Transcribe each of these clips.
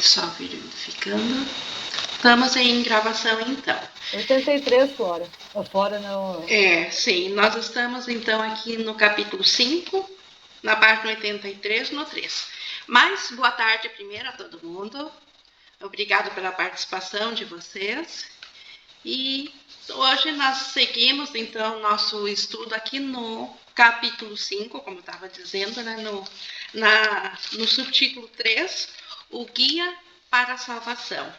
só verificando. Estamos em gravação então. 83 fora. Fora não. Sim. Nós estamos então aqui no capítulo 5, na página 83, no 3. Mas boa tarde primeiro a todo mundo. Obrigado pela participação de vocês. E hoje nós seguimos então nosso estudo aqui no capítulo 5, como eu estava dizendo, né, no subtítulo 3, o Guia para a Salvação.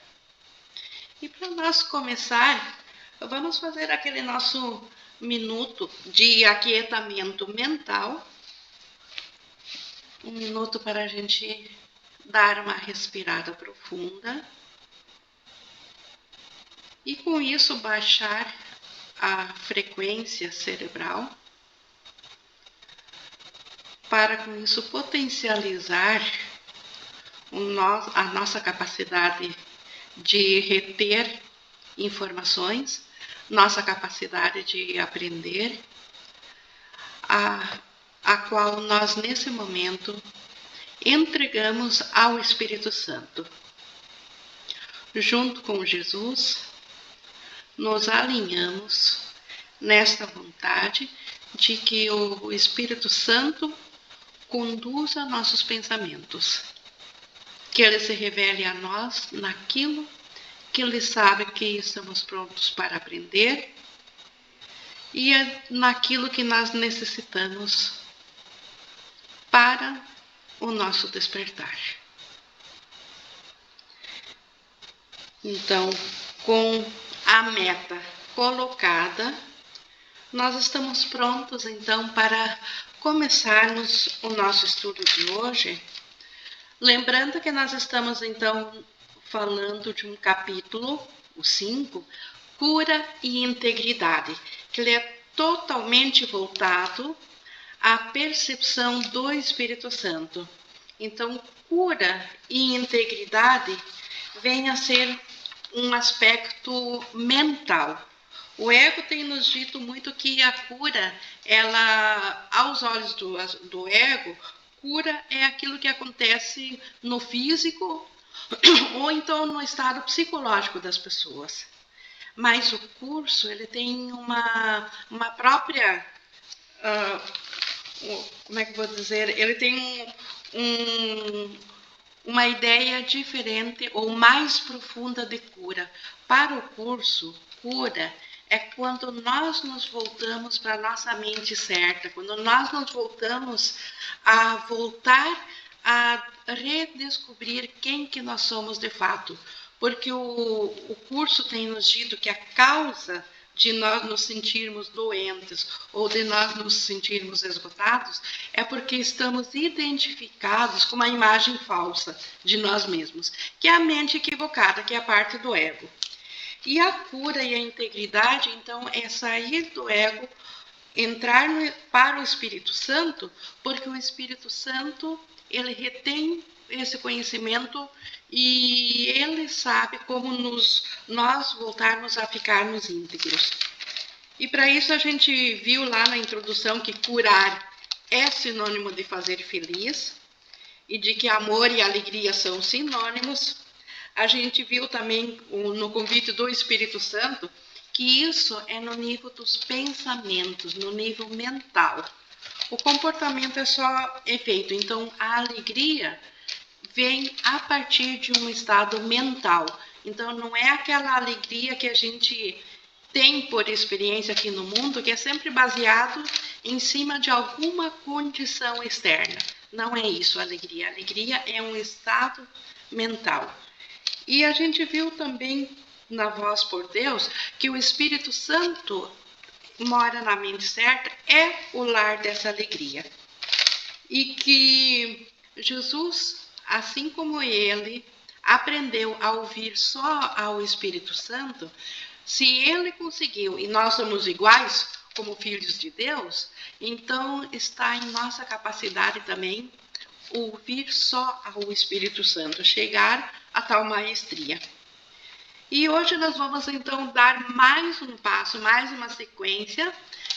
E para nós começar, vamos fazer aquele nosso minuto de aquietamento mental. Um minuto para a gente dar uma respirada profunda. E com isso baixar a frequência cerebral. Para com isso potencializar a nossa capacidade de reter informações, nossa capacidade de aprender, a qual nós nesse momento entregamos ao Espírito Santo. Junto com Jesus, nos alinhamos nesta vontade de que o Espírito Santo conduza nossos pensamentos, que Ele se revele a nós naquilo que Ele sabe que estamos prontos para aprender e naquilo que nós necessitamos para o nosso despertar. Então, com a meta colocada, nós estamos prontos então para começarmos o nosso estudo de hoje. Lembrando que nós estamos então falando de um capítulo, o 5, cura e integridade, que ele é totalmente voltado à percepção do Espírito Santo. Então, cura e integridade vem a ser um aspecto mental. O ego tem nos dito muito que a cura, ela, aos olhos do ego, cura é aquilo que acontece no físico ou então no estado psicológico das pessoas. Mas o curso, ele tem uma própria, como é que eu vou dizer, ele tem uma ideia diferente ou mais profunda de cura. Para o curso, cura é quando nós nos voltamos para a nossa mente certa, quando nós nos voltamos a redescobrir quem que nós somos de fato. Porque o curso tem nos dito que a causa de nós nos sentirmos doentes ou de nós nos sentirmos esgotados é porque estamos identificados com uma imagem falsa de nós mesmos, que é a mente equivocada, que é a parte do ego. E a cura e a integridade, então, é sair do ego, entrar para o Espírito Santo, porque o Espírito Santo, ele retém esse conhecimento e ele sabe como nós voltarmos a ficarmos íntegros. E para isso a gente viu lá na introdução que curar é sinônimo de fazer feliz e de que amor e alegria são sinônimos. A gente viu também no convite do Espírito Santo que isso é no nível dos pensamentos, no nível mental. O comportamento é só efeito. Então, a alegria vem a partir de um estado mental. Então, não é aquela alegria que a gente tem por experiência aqui no mundo, que é sempre baseado em cima de alguma condição externa. Não é isso a alegria. A alegria é um estado mental. E a gente viu também na Voz por Deus que o Espírito Santo mora na mente certa, é o lar dessa alegria. E que Jesus, assim como ele aprendeu a ouvir só ao Espírito Santo, se ele conseguiu e nós somos iguais como filhos de Deus, então está em nossa capacidade também ouvir só ao Espírito Santo, chegar a tal maestria. E hoje nós vamos então dar mais um passo, mais uma sequência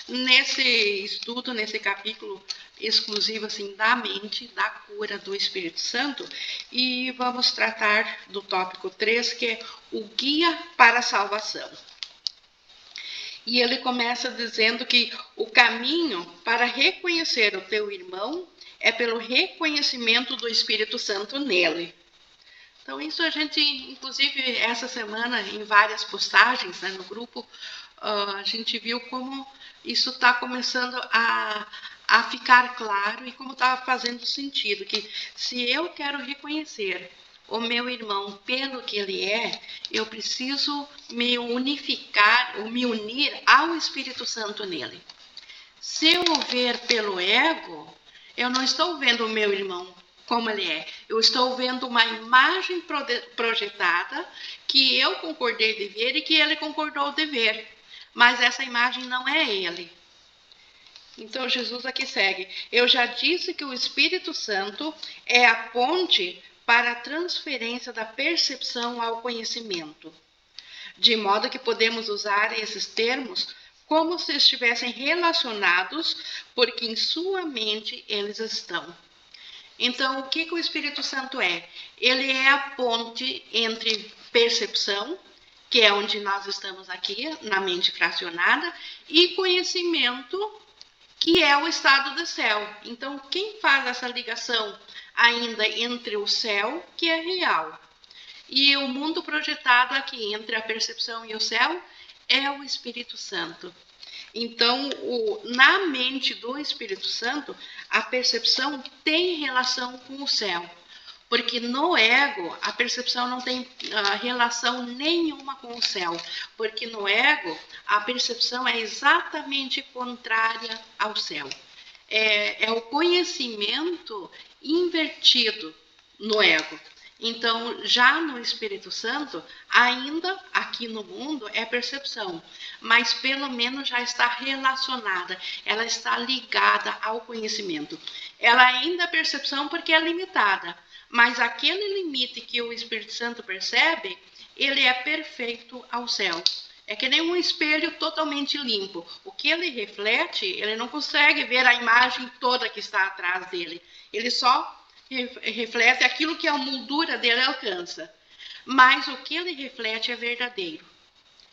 nesse estudo, nesse capítulo exclusivo assim, da mente, da cura do Espírito Santo, e vamos tratar do tópico 3, que é o guia para a salvação. E ele começa dizendo que o caminho para reconhecer o teu irmão é pelo reconhecimento do Espírito Santo nele. Então, isso a gente, inclusive, essa semana, em várias postagens, né, no grupo, a gente viu como isso está começando a ficar claro e como está fazendo sentido, que se eu quero reconhecer o meu irmão pelo que ele é, eu preciso me unificar ou me unir ao Espírito Santo nele. Se eu ver pelo ego, eu não estou vendo o meu irmão como ele é. Eu estou vendo uma imagem projetada que eu concordei de ver e que ele concordou de ver. Mas essa imagem não é ele. Então, Jesus aqui segue. Eu já disse que o Espírito Santo é a ponte para a transferência da percepção ao conhecimento. De modo que podemos usar esses termos como se estivessem relacionados, porque em sua mente eles estão. Então, o que o Espírito Santo é? Ele é a ponte entre percepção, que é onde nós estamos aqui, na mente fracionada, e conhecimento, que é o estado do céu. Então, quem faz essa ligação ainda entre o céu, que é real, e o mundo projetado aqui, entre a percepção e o céu, é o Espírito Santo. Então, na mente do Espírito Santo, a percepção tem relação com o céu. Porque no ego, a percepção não tem relação nenhuma com o céu. Porque no ego, a percepção é exatamente contrária ao céu. É o conhecimento invertido no ego. Então, já no Espírito Santo, ainda aqui no mundo é percepção, mas pelo menos já está relacionada, ela está ligada ao conhecimento. Ela ainda é percepção porque é limitada, mas aquele limite que o Espírito Santo percebe, ele é perfeito ao céu. É que nem um espelho totalmente limpo. O que ele reflete, ele não consegue ver a imagem toda que está atrás dele. Ele só reflete aquilo que a moldura dele alcança. Mas o que ele reflete é verdadeiro.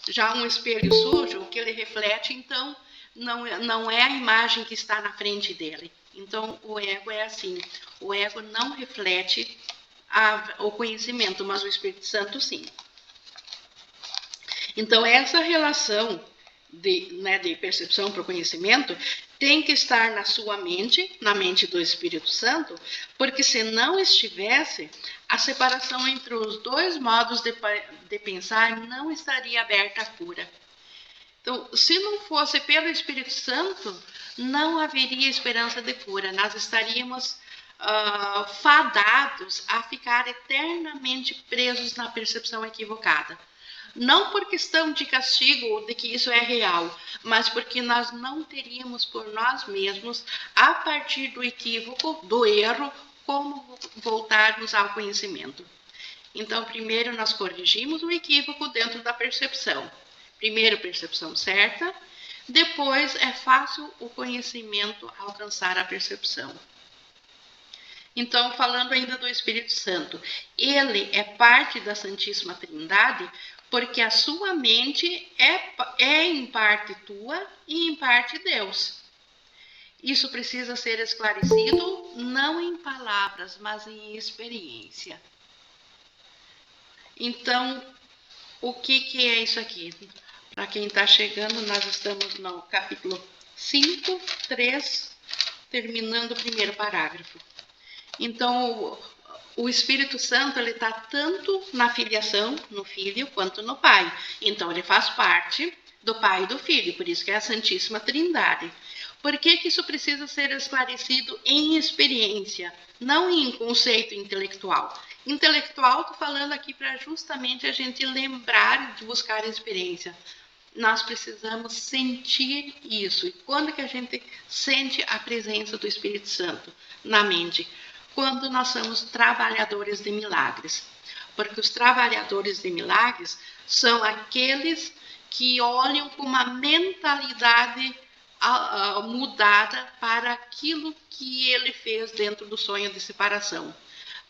Já um espelho sujo, o que ele reflete, então, não é a imagem que está na frente dele. Então, o ego é assim. O ego não reflete o conhecimento, mas o Espírito Santo, sim. Então, essa relação de percepção para o conhecimento tem que estar na sua mente, na mente do Espírito Santo, porque se não estivesse, a separação entre os dois modos de pensar não estaria aberta à cura. Então, se não fosse pelo Espírito Santo, não haveria esperança de cura. Nós estaríamos fadados a ficar eternamente presos na percepção equivocada. Não por questão de castigo ou de que isso é real, mas porque nós não teríamos por nós mesmos, a partir do equívoco, do erro, como voltarmos ao conhecimento. Então, primeiro nós corrigimos o equívoco dentro da percepção. Primeiro, percepção certa, depois é fácil o conhecimento alcançar a percepção. Então, falando ainda do Espírito Santo, ele é parte da Santíssima Trindade, porque a sua mente é em parte tua e em parte Deus. Isso precisa ser esclarecido não em palavras, mas em experiência. Então, o que é isso aqui? Para quem está chegando, nós estamos no capítulo 5, 3, terminando o primeiro parágrafo. Então, o Espírito Santo está tanto na filiação, no Filho, quanto no Pai. Então, ele faz parte do Pai e do Filho, por isso que é a Santíssima Trindade. Por que isso precisa ser esclarecido em experiência, não em conceito intelectual? Intelectual, estou falando aqui para justamente a gente lembrar de buscar experiência. Nós precisamos sentir isso. E quando que a gente sente a presença do Espírito Santo na mente? Quando nós somos trabalhadores de milagres. Porque os trabalhadores de milagres são aqueles que olham com uma mentalidade mudada para aquilo que ele fez dentro do sonho de separação.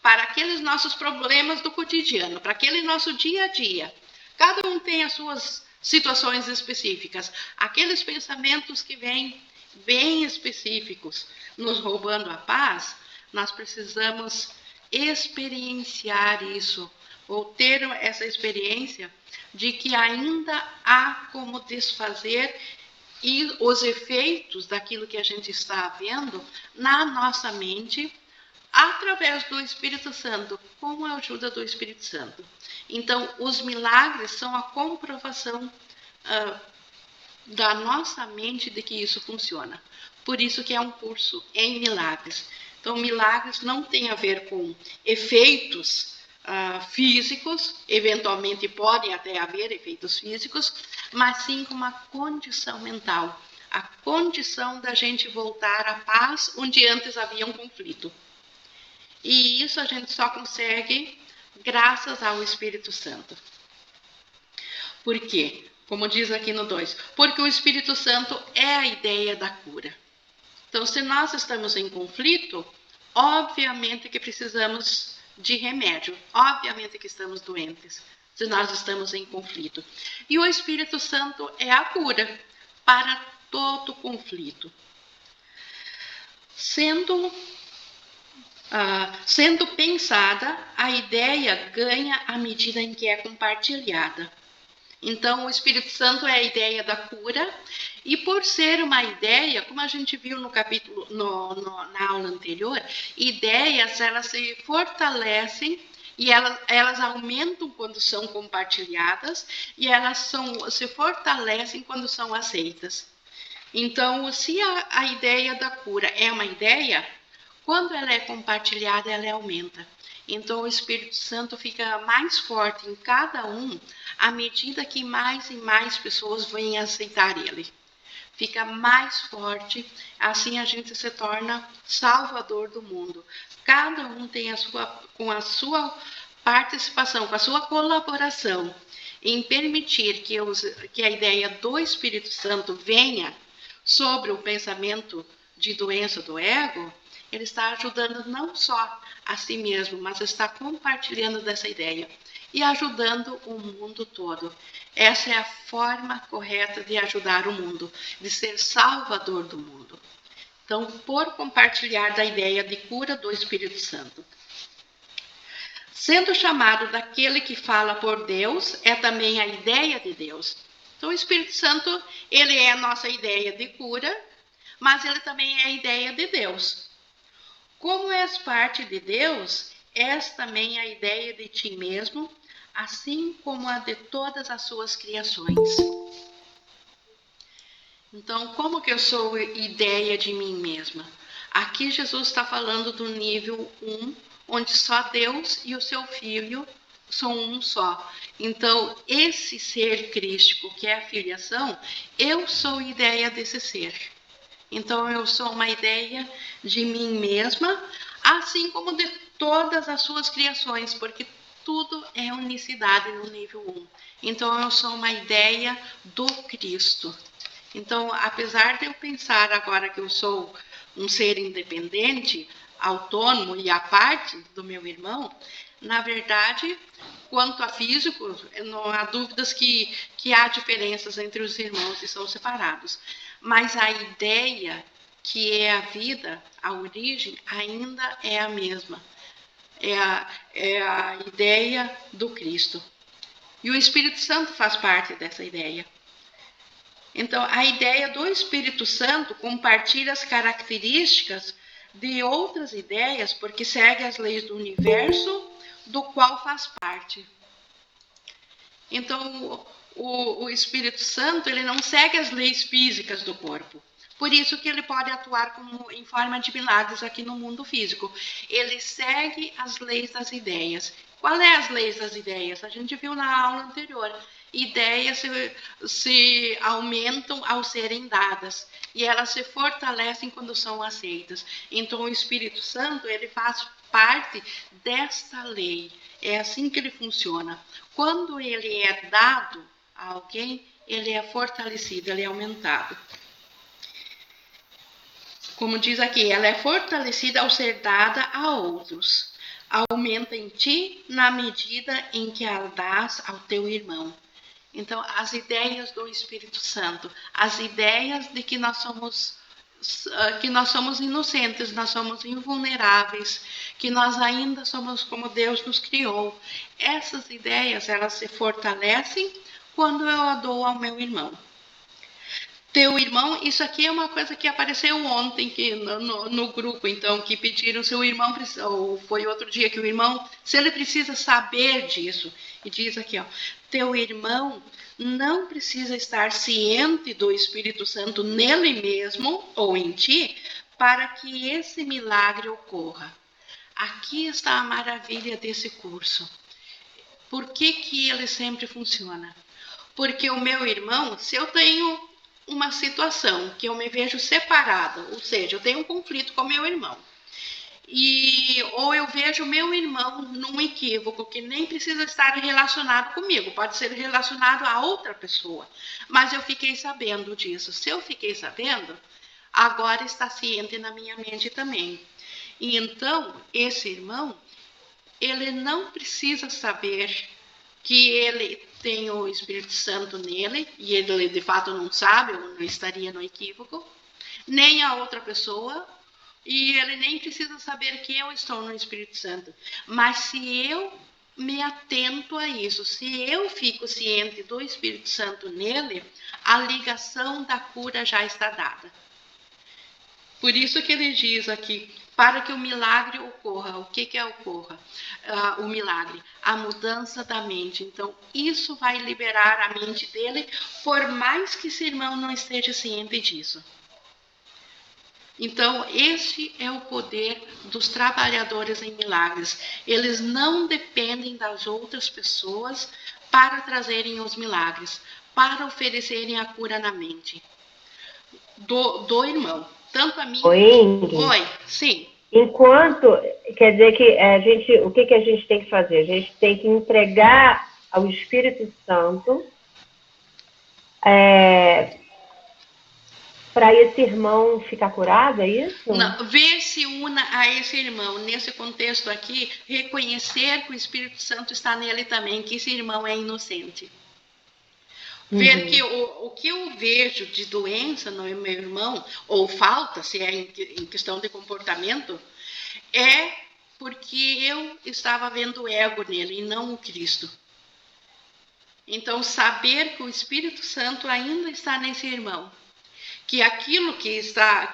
Para aqueles nossos problemas do cotidiano, para aquele nosso dia a dia. Cada um tem as suas situações específicas. Aqueles pensamentos que vêm bem específicos, nos roubando a paz, nós precisamos experienciar isso, ou ter essa experiência de que ainda há como desfazer e os efeitos daquilo que a gente está vendo na nossa mente, através do Espírito Santo, com a ajuda do Espírito Santo. Então, os milagres são a comprovação da nossa mente de que isso funciona. Por isso que é um curso em milagres. Então, milagres não tem a ver com efeitos físicos, eventualmente podem até haver efeitos físicos, mas sim com uma condição mental. A condição da gente voltar à paz onde antes havia um conflito. E isso a gente só consegue graças ao Espírito Santo. Por quê? Como diz aqui no 2, porque o Espírito Santo é a ideia da cura. Então, se nós estamos em conflito, obviamente que precisamos de remédio, obviamente que estamos doentes, se nós estamos em conflito. E o Espírito Santo é a cura para todo conflito. Sendo pensada, a ideia ganha à medida em que é compartilhada. Então, o Espírito Santo é a ideia da cura, e por ser uma ideia, como a gente viu no capítulo, na aula anterior, ideias, elas se fortalecem e elas aumentam quando são compartilhadas, e elas se fortalecem quando são aceitas. Então, se a ideia da cura é uma ideia, quando ela é compartilhada, ela aumenta. Então, o Espírito Santo fica mais forte em cada um à medida que mais e mais pessoas vêm aceitar ele. Fica mais forte, assim a gente se torna salvador do mundo. Cada um tem com a sua participação, com a sua colaboração em permitir que a ideia do Espírito Santo venha sobre o pensamento de doença do ego. Ele está ajudando não só a si mesmo, mas está compartilhando dessa ideia e ajudando o mundo todo. Essa é a forma correta de ajudar o mundo, de ser salvador do mundo. Então, por compartilhar da ideia de cura do Espírito Santo. Sendo chamado daquele que fala por Deus, é também a ideia de Deus. Então, o Espírito Santo, ele é a nossa ideia de cura, mas ele também é a ideia de Deus. Como és parte de Deus, és também a ideia de ti mesmo, assim como a de todas as suas criações. Então, como que eu sou ideia de mim mesma? Aqui Jesus está falando do nível 1, onde só Deus e o seu Filho são um só. Então, esse ser crístico, que é a filiação, eu sou ideia desse ser. Então, eu sou uma ideia de mim mesma, assim como de todas as suas criações, porque tudo é unicidade no nível 1. Então, eu sou uma ideia do Cristo. Então, apesar de eu pensar agora que eu sou um ser independente, autônomo e à parte do meu irmão, na verdade, quanto a físico, não há dúvidas que há diferenças entre os irmãos e são separados. Mas a ideia, que é a vida, a origem, ainda é a mesma. É a ideia do Cristo. E o Espírito Santo faz parte dessa ideia. Então, a ideia do Espírito Santo compartilha as características de outras ideias, porque segue as leis do universo, do qual faz parte. Então, o Espírito Santo, ele não segue as leis físicas do corpo. Por isso que ele pode atuar em forma de milagres aqui no mundo físico. Ele segue as leis das ideias. Qual é as leis das ideias? A gente viu na aula anterior. Ideias se aumentam ao serem dadas e elas se fortalecem quando são aceitas. Então, o Espírito Santo, ele faz parte desta lei. É assim que ele funciona. Quando ele é dado a alguém, ele é fortalecido, ele é aumentado. Como diz aqui, ela é fortalecida ao ser dada a outros. Aumenta em ti na medida em que a dás ao teu irmão. Então, as ideias do Espírito Santo, as ideias de que nós somos inocentes, nós somos invulneráveis, que nós ainda somos como Deus nos criou. Essas ideias, elas se fortalecem quando eu a dou ao meu irmão. Teu irmão, isso aqui é uma coisa que apareceu ontem no grupo, então, que pediram se o irmão, ou foi outro dia que o irmão, se ele precisa saber disso. E diz aqui, ó, teu irmão não precisa estar ciente do Espírito Santo nele mesmo ou em ti, para que esse milagre ocorra. Aqui está a maravilha desse curso. Por que ele sempre funciona? Porque o meu irmão, se eu tenho uma situação que eu me vejo separada, ou seja, eu tenho um conflito com meu irmão, ou eu vejo meu irmão num equívoco que nem precisa estar relacionado comigo, pode ser relacionado a outra pessoa, mas eu fiquei sabendo disso. Se eu fiquei sabendo, agora está ciente na minha mente também. E então, esse irmão, ele não precisa saber que ele tem o Espírito Santo nele, e ele de fato não sabe, ou não estaria no equívoco, nem a outra pessoa, e ele nem precisa saber que eu estou no Espírito Santo. Mas se eu me atento a isso, se eu fico ciente do Espírito Santo nele, a ligação da cura já está dada. Por isso que ele diz aqui, para que o milagre ocorra. O que ocorra? O milagre, a mudança da mente. Então, isso vai liberar a mente dele, por mais que esse irmão não esteja ciente disso. Então, este é o poder dos trabalhadores em milagres. Eles não dependem das outras pessoas para trazerem os milagres, para oferecerem a cura na mente do irmão. Tanto a mim... Oi, Ingrid. Oi, sim. Enquanto, quer dizer que o que a gente tem que fazer? A gente tem que entregar ao Espírito Santo para esse irmão ficar curado, é isso? Não, ver se una a esse irmão. Nesse contexto aqui, reconhecer que o Espírito Santo está nele também, que esse irmão é inocente. Ver que o que eu vejo de doença no meu irmão, ou falta, se é em questão de comportamento, é porque eu estava vendo o ego nele e não o Cristo. Então, saber que o Espírito Santo ainda está nesse irmão, que aquilo que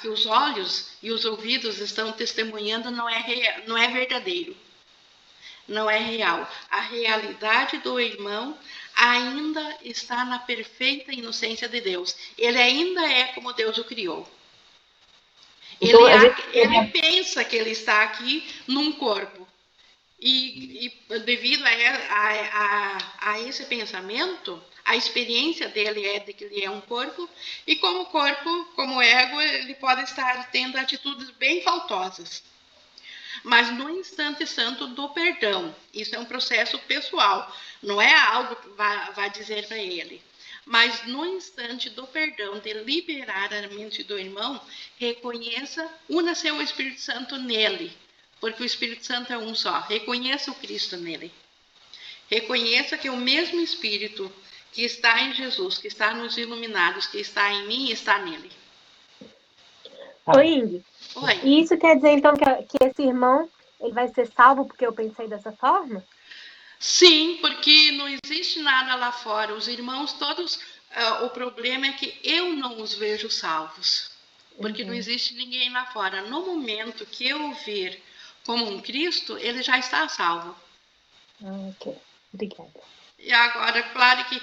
os olhos e os ouvidos estão testemunhando não é verdadeiro, não é real. A realidade do irmão ainda está na perfeita inocência de Deus. Ele ainda é como Deus o criou. Então, ele pensa que ele está aqui num corpo. E devido a esse pensamento, a experiência dele é de que ele é um corpo, e como corpo, como ego, ele pode estar tendo atitudes bem faltosas. Mas no instante santo do perdão, isso é um processo pessoal, não é algo que vai dizer para ele. Mas no instante do perdão, de liberar a mente do irmão, reconheça, una-se o Espírito Santo nele, porque o Espírito Santo é um só. Reconheça o Cristo nele. Reconheça que o mesmo Espírito que está em Jesus, que está nos iluminados, que está em mim, está nele. Oi, Ingrid. Oi. E isso quer dizer, então, que esse irmão ele vai ser salvo porque eu pensei dessa forma? Sim, porque não existe nada lá fora. Os irmãos todos, o problema é que eu não os vejo salvos. Porque não existe ninguém lá fora. No momento que eu ver como um Cristo, ele já está salvo. Ok, obrigada. E agora, claro que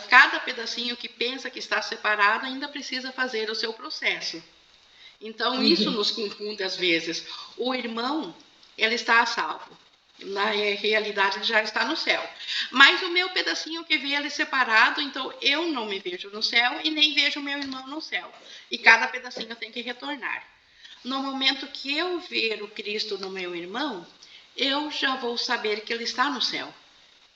cada pedacinho que pensa que está separado ainda precisa fazer o seu processo. Então, isso nos confunde às vezes. O irmão, ele está a salvo. Na realidade, ele já está no céu. Mas o meu pedacinho que vê ele separado, então eu não me vejo no céu e nem vejo meu irmão no céu. E cada pedacinho tem que retornar. No momento que eu ver o Cristo no meu irmão, eu já vou saber que ele está no céu.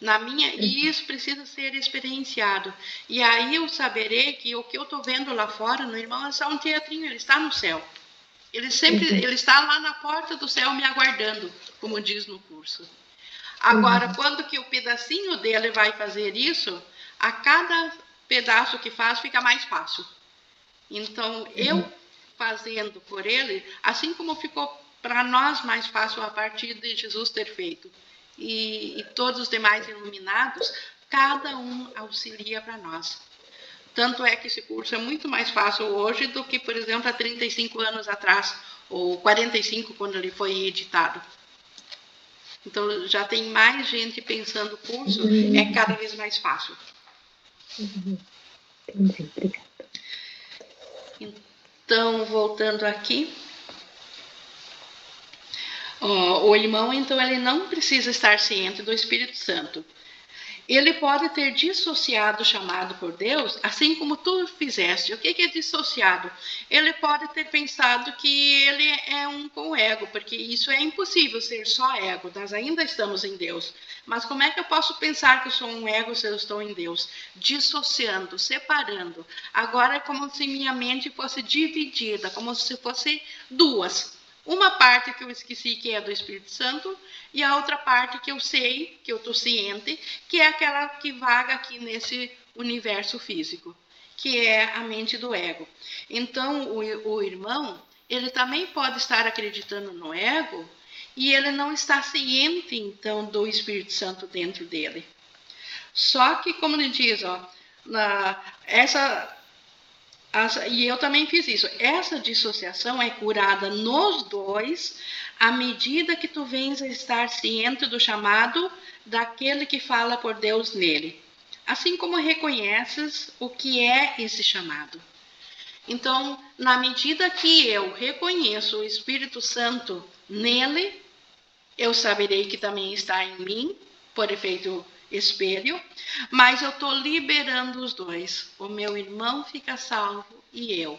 E isso precisa ser experienciado. E aí eu saberei que o que eu estou vendo lá fora no irmão é só um teatrinho, ele está no céu. Ele está lá na porta do céu me aguardando, como diz no curso. Agora, quando que o pedacinho dele vai fazer isso, a cada pedaço que faz fica mais fácil. Então, eu fazendo por ele, assim como ficou para nós mais fácil a partir de Jesus ter feito. E todos os demais iluminados, cada um auxilia para nós. Tanto é que esse curso é muito mais fácil hoje do que, por exemplo, há 35 anos atrás, ou 45, quando ele foi editado. Então, já tem mais gente pensando o curso, é cada vez mais fácil. Entendi, obrigada. Então, voltando aqui, o irmão, então, ele não precisa estar ciente do Espírito Santo. Ele pode ter dissociado o chamado por Deus, assim como tu fizeste. O que é dissociado? Ele pode ter pensado que ele é um com o ego, porque isso é impossível ser só ego, nós ainda estamos em Deus. Mas como é que eu posso pensar que eu sou um ego se eu estou em Deus? Dissociando, separando. Agora é como se minha mente fosse dividida, como se fosse duas. Uma parte que eu esqueci, que é do Espírito Santo, e a outra parte que eu sei, que eu estou ciente, que é aquela que vaga aqui nesse universo físico, que é a mente do ego. Então, o irmão, ele também pode estar acreditando no ego, e ele não está ciente, então, do Espírito Santo dentro dele. Só que, como ele diz, e eu também fiz isso. Essa dissociação é curada nos dois à medida que tu vens a estar ciente do chamado daquele que fala por Deus nele. Assim como reconheces o que é esse chamado. Então, na medida que eu reconheço o Espírito Santo nele, eu saberei que também está em mim, por efeito espelho, mas eu estou liberando os dois. O meu irmão fica salvo e eu.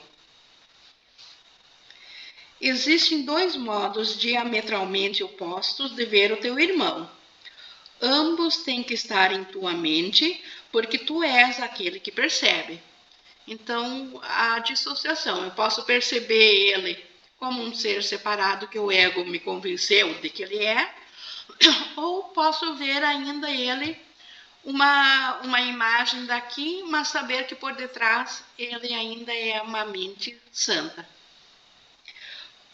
Existem dois modos diametralmente opostos de ver o teu irmão. Ambos têm que estar em tua mente, porque tu és aquele que percebe. Então, a dissociação, eu posso perceber ele como um ser separado que o ego me convenceu de que ele é, ou posso ver ainda ele uma imagem daqui, mas saber que por detrás ele ainda é uma mente santa.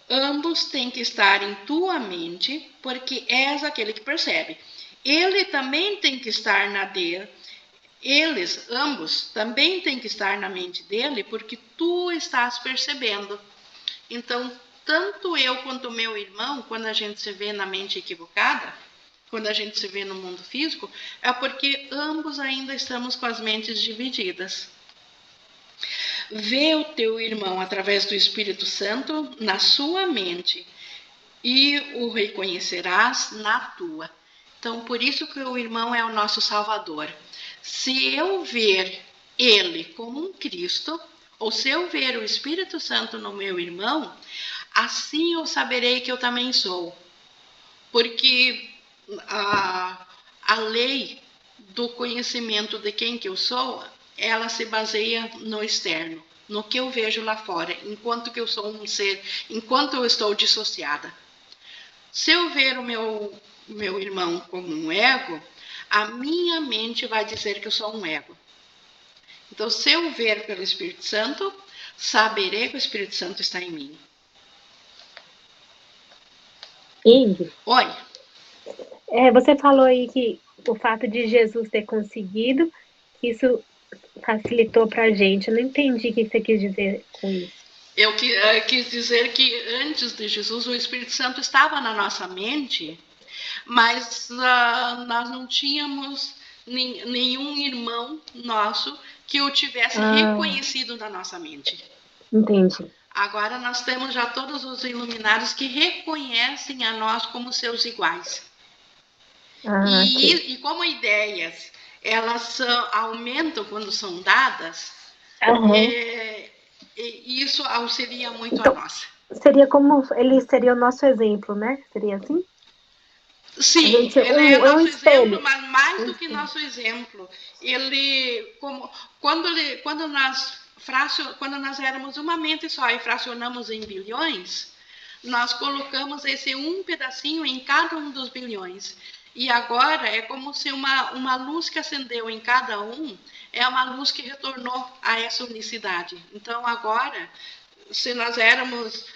Ambos têm que estar em tua mente, porque és aquele que percebe. Ele também tem que estar na dele. Eles, ambos, também têm que estar na mente dele, porque tu estás percebendo. Então, tanto eu quanto o meu irmão, quando a gente se vê na mente equivocada, quando a gente se vê no mundo físico, é porque ambos ainda estamos com as mentes divididas. Vê o teu irmão através do Espírito Santo na sua mente e o reconhecerás na tua. Então, por isso que o irmão é o nosso Salvador. Se eu ver ele como um Cristo, ou se eu ver o Espírito Santo no meu irmão, assim eu saberei que eu também sou. Porque a lei do conhecimento de quem que eu sou, ela se baseia no externo, no que eu vejo lá fora, enquanto que eu sou um ser, enquanto eu estou dissociada. Se eu ver o meu irmão como um ego, a minha mente vai dizer que eu sou um ego. Então, se eu ver pelo Espírito Santo, saberei que o Espírito Santo está em mim. Ingrid? Oi. Você falou aí que o fato de Jesus ter conseguido, isso facilitou para a gente. Eu não entendi o que você quis dizer com isso. Eu quis dizer que antes de Jesus, o Espírito Santo estava na nossa mente, mas nós não tínhamos nenhum irmão nosso que o tivesse reconhecido na nossa mente. Entendi. Agora nós temos já todos os iluminados que reconhecem a nós como seus iguais. E como ideias, elas aumentam quando são dadas, isso auxilia muito a nós. Seria como ele seria o nosso exemplo, né? Seria assim? Sim, Gente, ele é um nosso exemplo, espelho. mas mais do que nosso exemplo, quando nós éramos uma mente só e fracionamos em bilhões, nós colocamos esse um pedacinho em cada um dos bilhões. E agora é como se uma luz que acendeu em cada um é uma luz que retornou a essa unicidade. Então agora, se nós éramos,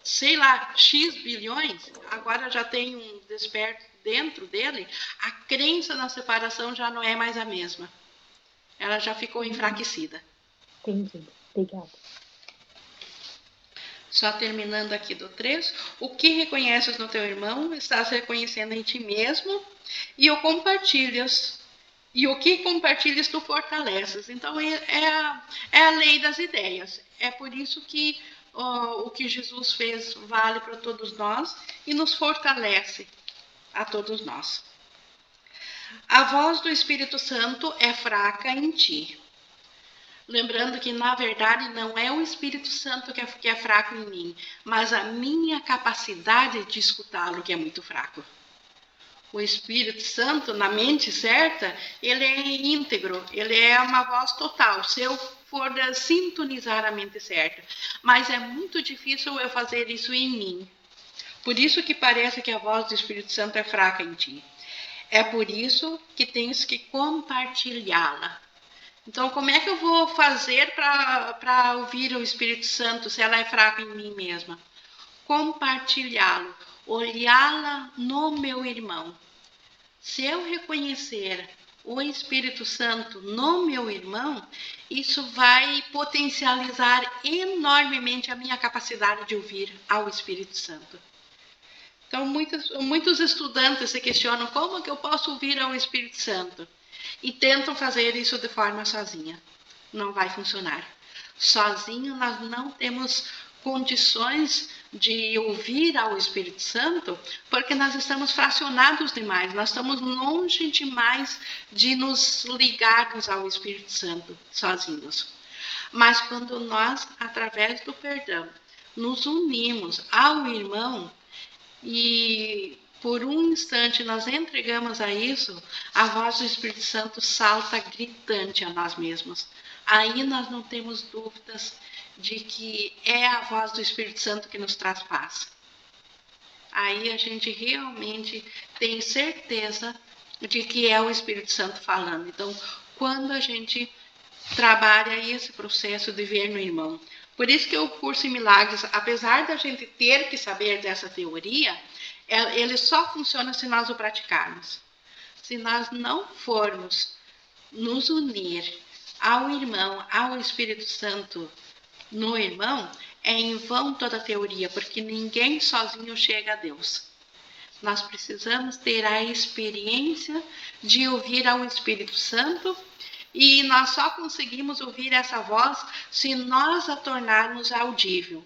sei lá, X bilhões, agora já tem um desperto dentro dele, a crença na separação já não é mais a mesma. Ela já ficou enfraquecida. Entendi. Obrigada. Só terminando aqui do 3, o que reconheces no teu irmão, estás reconhecendo em ti mesmo, e o compartilhas. E o que compartilhas, tu fortaleces. Então, é a lei das ideias. É por isso que o que Jesus fez vale para todos nós e nos fortalece a todos nós. A voz do Espírito Santo é fraca em ti. Lembrando que, na verdade, não é o Espírito Santo que é fraco em mim, mas a minha capacidade de escutá-lo que é muito fraco. O Espírito Santo, na mente certa, ele é íntegro, ele é uma voz total, se eu for sintonizar a mente certa. Mas é muito difícil eu fazer isso em mim. Por isso que parece que a voz do Espírito Santo é fraca em ti. É por isso que tens que compartilhá-la. Então, como é que eu vou fazer para ouvir o Espírito Santo se ela é fraca em mim mesma? Compartilhá-lo, olhá-la no meu irmão. Se eu reconhecer o Espírito Santo no meu irmão, isso vai potencializar enormemente a minha capacidade de ouvir ao Espírito Santo. Então, muitos estudantes se questionam como que eu posso ouvir ao Espírito Santo e tentam fazer isso de forma sozinha. Não vai funcionar. Sozinho nós não temos condições de ouvir ao Espírito Santo, porque nós estamos fracionados demais, nós estamos longe demais de nos ligarmos ao Espírito Santo sozinhos. Mas quando nós, através do perdão, nos unimos ao irmão e por um instante nós entregamos a isso, a voz do Espírito Santo salta gritante a nós mesmos. Aí nós não temos dúvidas de que é a voz do Espírito Santo que nos traz paz. Aí a gente realmente tem certeza de que é o Espírito Santo falando. Então, quando a gente trabalha esse processo de ver no irmão. Por isso que o curso em milagres, apesar da gente ter que saber dessa teoria, ele só funciona se nós o praticarmos. Se nós não formos nos unir ao irmão, ao Espírito Santo no irmão, é em vão toda a teoria, porque ninguém sozinho chega a Deus. Nós precisamos ter a experiência de ouvir ao Espírito Santo e nós só conseguimos ouvir essa voz se nós a tornarmos audível.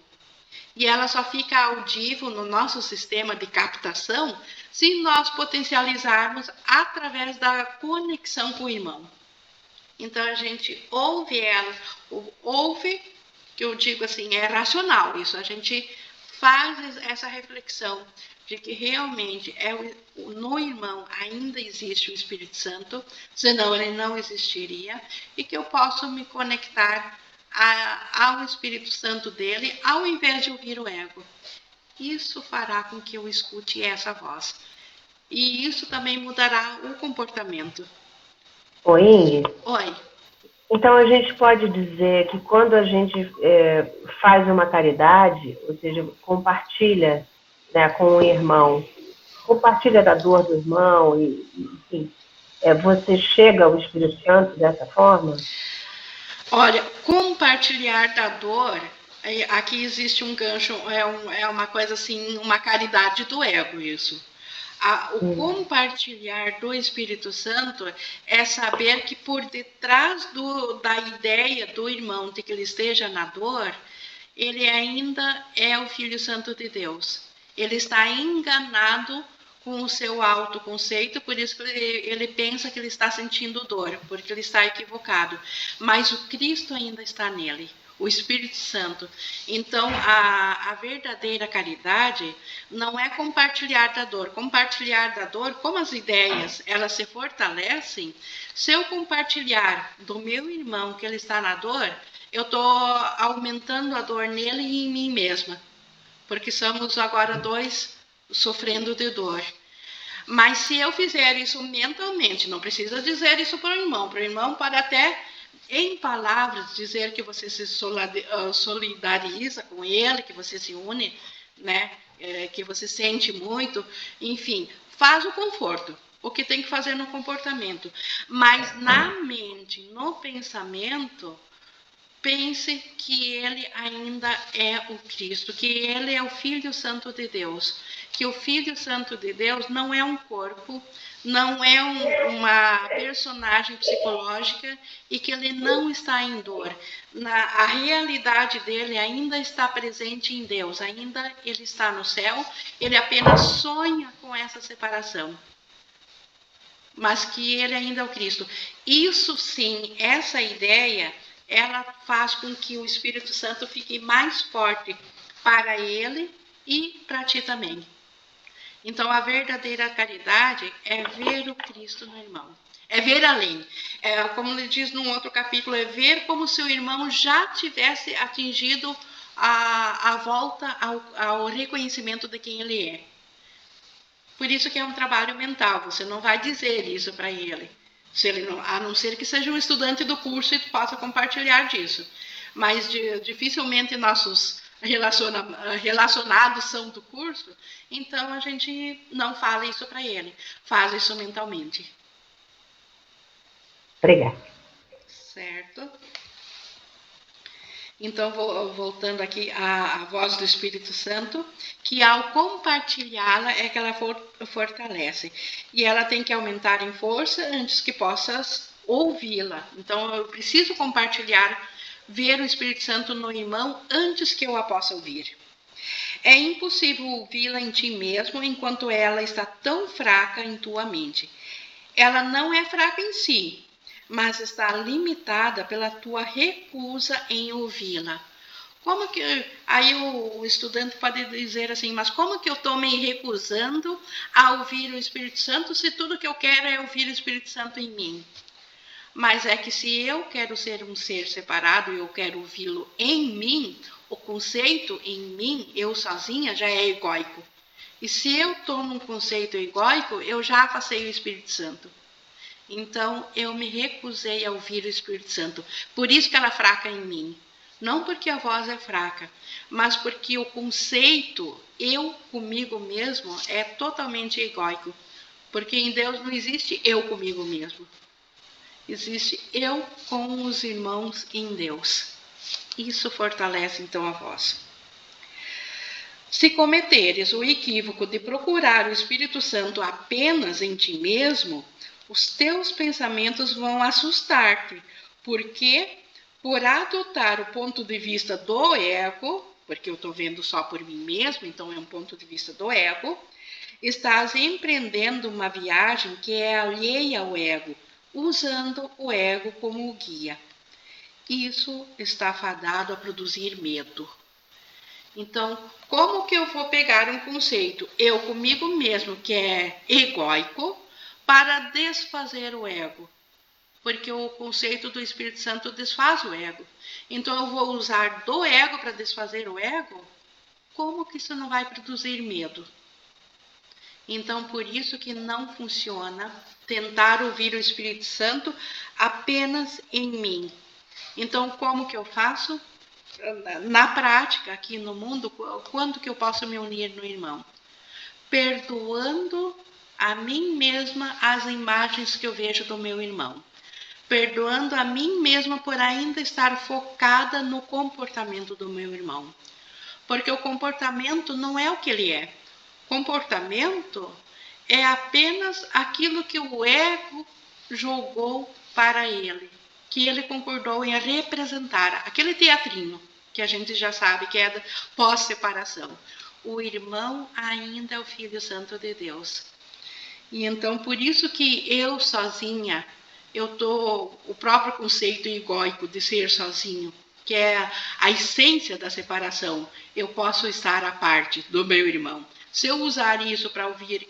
E ela só fica audível no nosso sistema de captação se nós potencializarmos através da conexão com o irmão. Então a gente ouve ela, ouve, que eu digo assim, é racional isso, a gente faz essa reflexão de que realmente no irmão ainda existe o Espírito Santo, senão ele não existiria, e que eu posso me conectar ao Espírito Santo dele, ao invés de ouvir o ego. Isso fará com que eu escute essa voz. E isso também mudará o comportamento. Oi, Ingrid. Oi. Então, a gente pode dizer que quando a gente faz uma caridade, ou seja, compartilha, né, com o irmão, compartilha da dor do irmão, enfim, você chega ao Espírito Santo dessa forma? Olha, compartilhar da dor, aqui existe um gancho, é uma coisa assim, uma caridade do ego isso. O compartilhar do Espírito Santo é saber que por detrás da ideia do irmão de que ele esteja na dor, ele ainda é o Filho Santo de Deus. Ele está enganado com o seu autoconceito, por isso que ele pensa que ele está sentindo dor, porque ele está equivocado. Mas o Cristo ainda está nele. o Espírito Santo. Então, a verdadeira caridade não é compartilhar da dor. Compartilhar da dor, como as ideias, elas se fortalecem, se eu compartilhar do meu irmão que ele está na dor, eu estou aumentando a dor nele e em mim mesma. Porque somos agora dois sofrendo de dor. Mas se eu fizer isso mentalmente, não precisa dizer isso para o irmão pode até, em palavras, dizer que você se solidariza com ele, que você se une, né? Que você sente muito, enfim, faz o conforto, o que tem que fazer no comportamento. Mas na mente, no pensamento, pense que ele ainda é o Cristo, que ele é o Filho Santo de Deus, que o Filho Santo de Deus não é um corpo, não é uma personagem psicológica e que ele não está em dor. A realidade dele ainda está presente em Deus, ainda ele está no céu, ele apenas sonha com essa separação. Mas que ele ainda é o Cristo. Isso sim, essa ideia, ela faz com que o Espírito Santo fique mais forte para ele e para ti também. Então, a verdadeira caridade é ver o Cristo no irmão. É ver além. Como ele diz num outro capítulo, é ver como se o irmão já tivesse atingido a volta ao reconhecimento de quem ele é. Por isso que é um trabalho mental. Você não vai dizer isso para ele. A não ser que seja um estudante do curso e possa compartilhar disso. Mas dificilmente nossos relacionados são do curso, então a gente não fala isso para ele, faz isso mentalmente. Obrigada. Certo? Então, voltando aqui à voz do Espírito Santo, que ao compartilhá-la é que ela fortalece. E ela tem que aumentar em força antes que possas ouvi-la. Então, eu preciso compartilhar, ver o Espírito Santo no irmão antes que eu a possa ouvir. É impossível ouvi-la em ti mesmo enquanto ela está tão fraca em tua mente. Ela não é fraca em si, mas está limitada pela tua recusa em ouvi-la. Como que aí o estudante pode dizer assim, mas como que eu estou me recusando a ouvir o Espírito Santo se tudo que eu quero é ouvir o Espírito Santo em mim? Mas é que se eu quero ser um ser separado e eu quero ouvi-lo em mim, o conceito em mim, eu sozinha, já é egóico. E se eu estou num conceito egóico, eu já afastei o Espírito Santo. Então, eu me recusei a ouvir o Espírito Santo. Por isso que ela é fraca em mim. Não porque a voz é fraca, mas porque o conceito, eu comigo mesmo, é totalmente egóico. Porque em Deus não existe eu comigo mesmo. Existe eu com os irmãos em Deus. Isso fortalece, então, a voz. Se cometeres o equívoco de procurar o Espírito Santo apenas em ti mesmo, os teus pensamentos vão assustar-te, porque, por adotar o ponto de vista do ego, porque eu estou vendo só por mim mesmo, então é um ponto de vista do ego, estás empreendendo uma viagem que é alheia ao ego, usando o ego como guia. Isso está fadado a produzir medo. Então, como que eu vou pegar um conceito, eu comigo mesmo, que é egóico, para desfazer o ego? Porque o conceito do Espírito Santo desfaz o ego. Então, eu vou usar do ego para desfazer o ego? Como que isso não vai produzir medo? Então, por isso que não funciona tentar ouvir o Espírito Santo apenas em mim. Então, como que eu faço? Na prática, aqui no mundo, quando que eu posso me unir no irmão? Perdoando a mim mesma as imagens que eu vejo do meu irmão. Perdoando a mim mesma por ainda estar focada no comportamento do meu irmão. Porque o comportamento não é o que ele é. Comportamento é apenas aquilo que o ego jogou para ele, que ele concordou em representar, aquele teatrinho que a gente já sabe que é pós-separação. O irmão ainda é o Filho Santo de Deus. E então, por isso que eu sozinha, o próprio conceito egóico de ser sozinho, que é a essência da separação. Eu posso estar à parte do meu irmão. Se eu usar isso para ouvir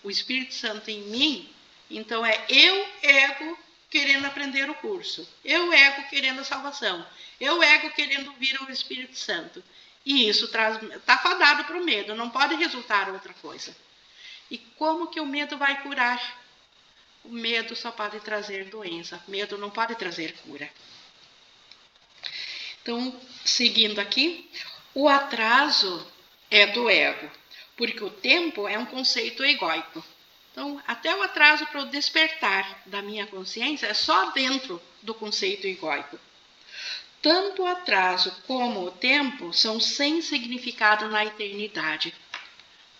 o Espírito Santo em mim, então é eu, ego, querendo aprender o curso. Eu, ego, querendo a salvação. Eu, ego, querendo ouvir o Espírito Santo. E isso está fadado para o medo, não pode resultar outra coisa. E como que o medo vai curar? O medo só pode trazer doença. Medo não pode trazer cura. Então, seguindo aqui, o atraso é do ego, porque o tempo é um conceito egóico. Então, até o atraso para o despertar da minha consciência é só dentro do conceito egóico. Tanto o atraso como o tempo são sem significado na eternidade.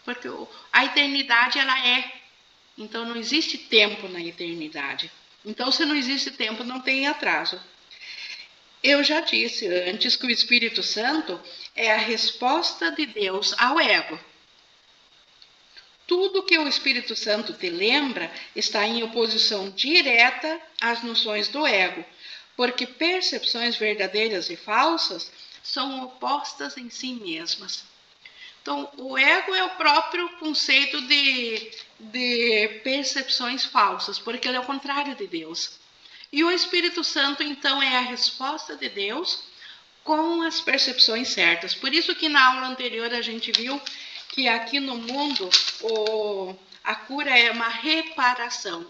Porque a eternidade, ela é. Então, não existe tempo na eternidade. Então, se não existe tempo, não tem atraso. Eu já disse antes que o Espírito Santo é a resposta de Deus ao ego. Tudo que o Espírito Santo te lembra está em oposição direta às noções do ego, porque percepções verdadeiras e falsas são opostas em si mesmas. Então, o ego é o próprio conceito de percepções falsas, porque ele é o contrário de Deus. E o Espírito Santo, então, é a resposta de Deus com as percepções certas. Por isso que na aula anterior a gente viu que aqui no mundo a cura é uma reparação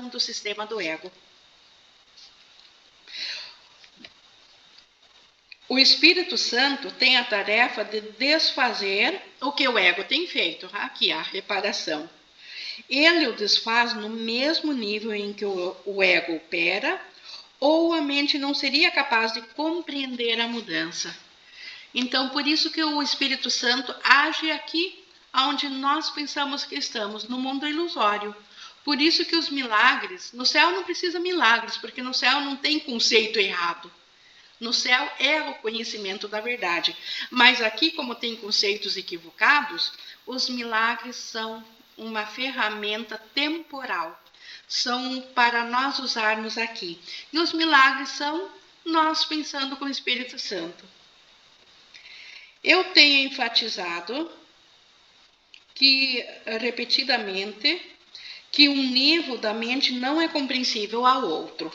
do sistema do ego. O Espírito Santo tem a tarefa de desfazer o que o ego tem feito. Aqui a reparação. Ele o desfaz no mesmo nível em que o ego opera, ou a mente não seria capaz de compreender a mudança. Então, por isso que o Espírito Santo age aqui, onde nós pensamos que estamos, no mundo ilusório. Por isso que os milagres, no céu não precisa milagres, porque no céu não tem conceito errado. No céu é o conhecimento da verdade. Mas aqui, como tem conceitos equivocados, os milagres são uma ferramenta temporal. São para nós usarmos aqui. E os milagres são nós pensando com o Espírito Santo. Eu tenho enfatizado repetidamente, que um nível da mente não é compreensível ao outro.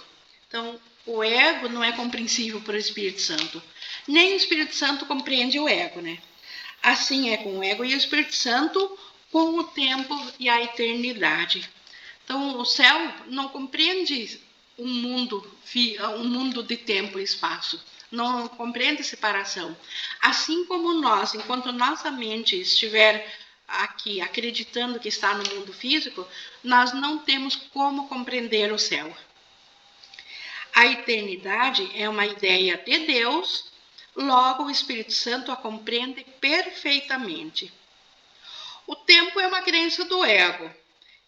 Então, o ego não é compreensível para o Espírito Santo. Nem o Espírito Santo compreende o ego, né? Assim é com o ego e o Espírito Santo com o tempo e a eternidade. Então, o céu não compreende um mundo de tempo e espaço. Não compreende separação. Assim como nós, enquanto nossa mente estiver aqui acreditando que está no mundo físico, nós não temos como compreender o céu. A eternidade é uma ideia de Deus, logo o Espírito Santo a compreende perfeitamente. O tempo é uma crença do ego,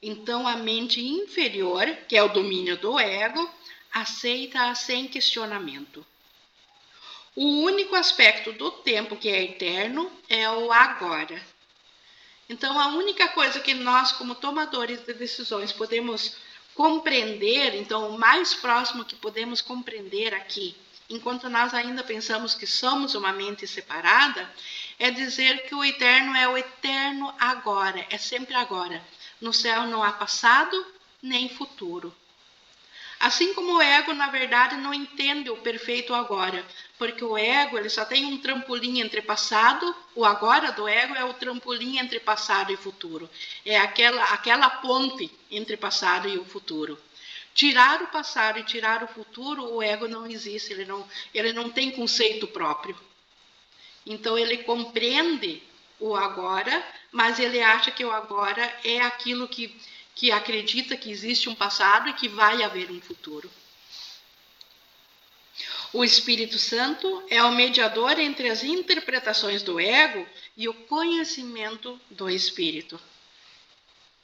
então a mente inferior, que é o domínio do ego, aceita-a sem questionamento. O único aspecto do tempo que é eterno é o agora. Então a única coisa que nós, como tomadores de decisões, podemos compreender, então o mais próximo que podemos compreender aqui, enquanto nós ainda pensamos que somos uma mente separada, é dizer que o eterno é o eterno agora, é sempre agora. No céu não há passado nem futuro. Assim como o ego, na verdade, não entende o perfeito agora, porque o ego ele só tem um trampolim entre passado, o agora do ego é o trampolim entre passado e futuro. É aquela ponte entre passado e o futuro. Tirar o passado e tirar o futuro, o ego não existe, ele não tem conceito próprio. Então ele compreende o agora, mas ele acha que o agora é aquilo que acredita que existe um passado e que vai haver um futuro. O Espírito Santo é o mediador entre as interpretações do ego e o conhecimento do Espírito.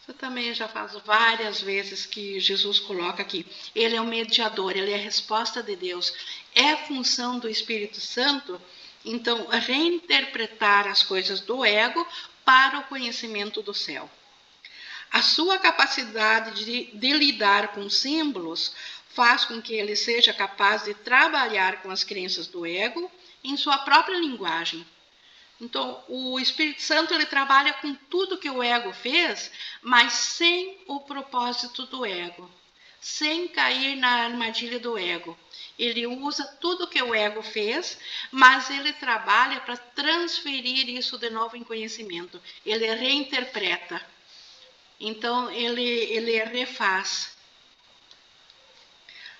Isso também já faz várias vezes que Jesus coloca aqui. Ele é o mediador, ele é a resposta de Deus. É função do Espírito Santo, então, reinterpretar as coisas do ego para o conhecimento do céu. A sua capacidade de lidar com símbolos faz com que ele seja capaz de trabalhar com as crenças do ego em sua própria linguagem. Então, o Espírito Santo ele trabalha com tudo que o ego fez, mas sem o propósito do ego, sem cair na armadilha do ego. Ele usa tudo que o ego fez, mas ele trabalha para transferir isso de novo em conhecimento. Ele reinterpreta. Então, ele refaz.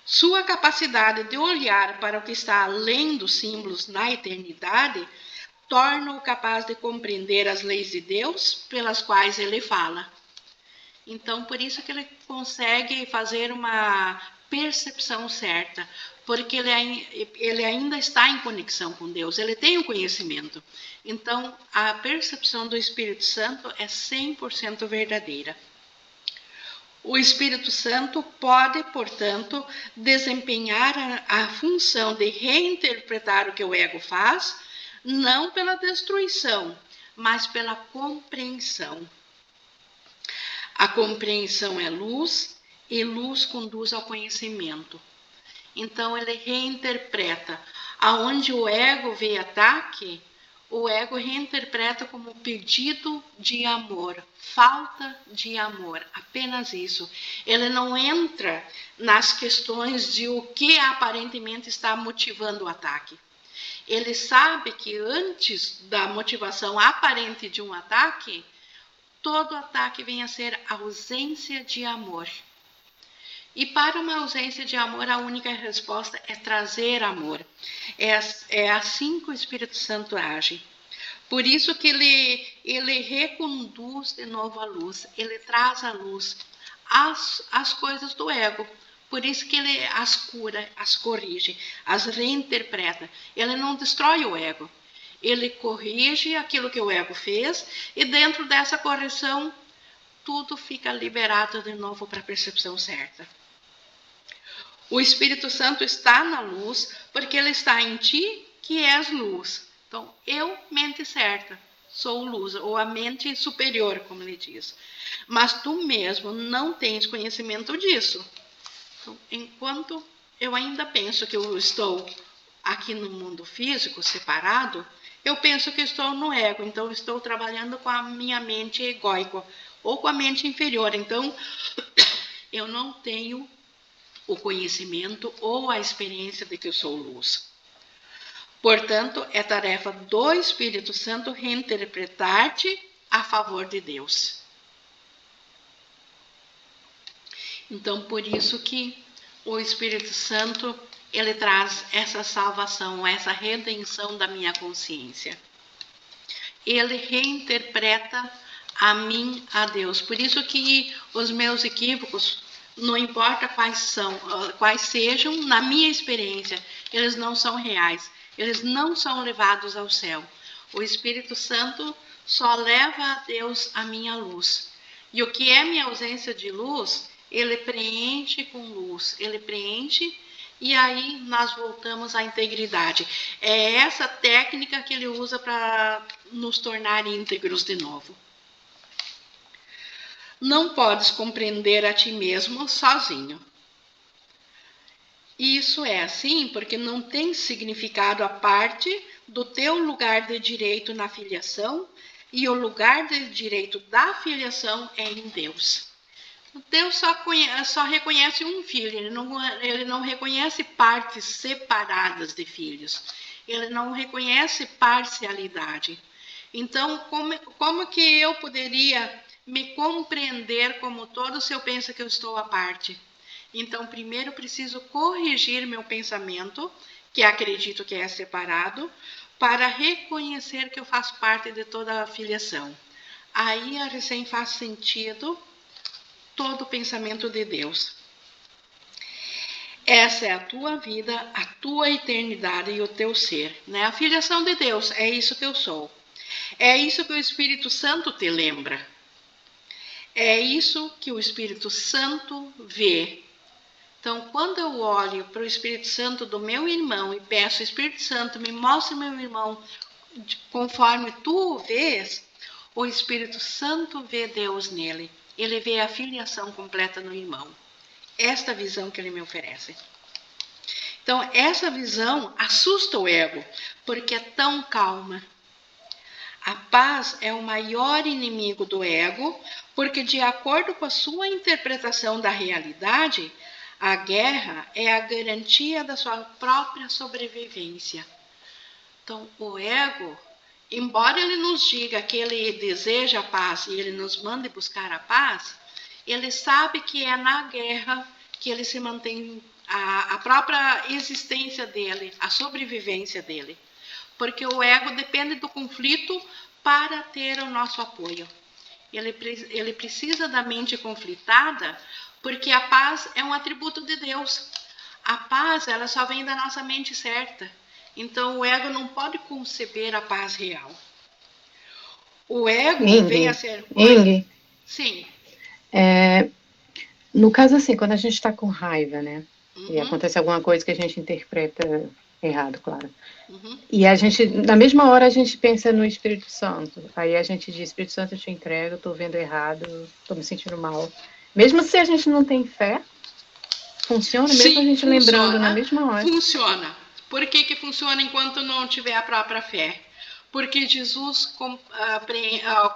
Sua capacidade de olhar para o que está além dos símbolos na eternidade torna-o capaz de compreender as leis de Deus pelas quais ele fala. Então, por isso que ele consegue fazer uma percepção certa, porque ele ainda está em conexão com Deus, ele tem o conhecimento. Então, a percepção do Espírito Santo é 100% verdadeira. O Espírito Santo pode, portanto, desempenhar a função de reinterpretar o que o ego faz, não pela destruição, mas pela compreensão. A compreensão é luz e luz conduz ao conhecimento. Então, ele reinterpreta. Aonde o ego vê ataque, o ego reinterpreta como pedido de amor, falta de amor, apenas isso. Ele não entra nas questões de o que aparentemente está motivando o ataque. Ele sabe que antes da motivação aparente de um ataque, todo ataque vem a ser ausência de amor. E para uma ausência de amor, a única resposta é trazer amor. É assim que o Espírito Santo age. Por isso que ele reconduz de novo a luz, ele traz a luz às coisas do ego. Por isso que ele as cura, as corrige, as reinterpreta. Ele não destrói o ego. Ele corrige aquilo que o ego fez e dentro dessa correção, tudo fica liberado de novo para a percepção certa. O Espírito Santo está na luz porque ele está em ti, que és luz. Então, eu, mente certa, sou luz, ou a mente superior, como ele diz. Mas tu mesmo não tens conhecimento disso. Então, enquanto eu ainda penso que eu estou aqui no mundo físico, separado, eu penso que estou no ego. Então, estou trabalhando com a minha mente egóica, ou com a mente inferior. Então, eu não tenho o conhecimento ou a experiência de que eu sou luz. Portanto, é tarefa do Espírito Santo reinterpretar-te a favor de Deus. Então, por isso que o Espírito Santo, ele traz essa salvação, essa redenção da minha consciência. Ele reinterpreta a mim, a Deus. Por isso que os meus equívocos, não importa quais sejam, na minha experiência, eles não são reais. Eles não são levados ao céu. O Espírito Santo só leva a Deus a minha luz. E o que é minha ausência de luz, ele preenche com luz. Ele preenche e aí nós voltamos à integridade. É essa técnica que ele usa para nos tornar íntegros de novo. Não podes compreender a ti mesmo sozinho. Isso é assim porque não tem significado a parte do teu lugar de direito na filiação e o lugar de direito da filiação é em Deus. Deus só reconhece um filho, ele não reconhece partes separadas de filhos, ele não reconhece parcialidade. Então, como que eu poderia me compreender como todo se eu penso que eu estou à parte? Então, primeiro eu preciso corrigir meu pensamento, que acredito que é separado, para reconhecer que eu faço parte de toda a filiação. Aí, recém faz sentido todo o pensamento de Deus. Essa é a tua vida, a tua eternidade e o teu ser. Né? A filiação de Deus, é isso que eu sou. É isso que o Espírito Santo te lembra. É isso que o Espírito Santo vê. Então, quando eu olho para o Espírito Santo do meu irmão e peço, Espírito Santo, me mostre meu irmão conforme tu o vês, o Espírito Santo vê Deus nele. Ele vê a filiação completa no irmão. esta visão que ele me oferece. Então, essa visão assusta o ego, porque é tão calma. A paz é o maior inimigo do ego, porque, de acordo com a sua interpretação da realidade, a guerra é a garantia da sua própria sobrevivência. Então, o ego, embora ele nos diga que ele deseja a paz e ele nos mande buscar a paz, ele sabe que é na guerra que ele se mantém a própria existência dele, a sobrevivência dele. Porque o ego depende do conflito para ter o nosso apoio. Ele precisa da mente conflitada, porque a paz é um atributo de Deus. A paz, ela só vem da nossa mente certa. Então, o ego não pode conceber a paz real. O ego vem a ser... Ing, Sim. No caso assim, quando a gente está com raiva, né? E Uhum. acontece alguma coisa que a gente interpreta errado, claro. Uhum. E a gente, na mesma hora, a gente pensa no Espírito Santo. Aí a gente diz, Espírito Santo, eu te entrego, estou vendo errado, estou me sentindo mal. Mesmo se a gente não tem fé, funciona, mesmo Sim, a gente lembrando na mesma hora. Funciona. Por que funciona enquanto não tiver a própria fé? Porque Jesus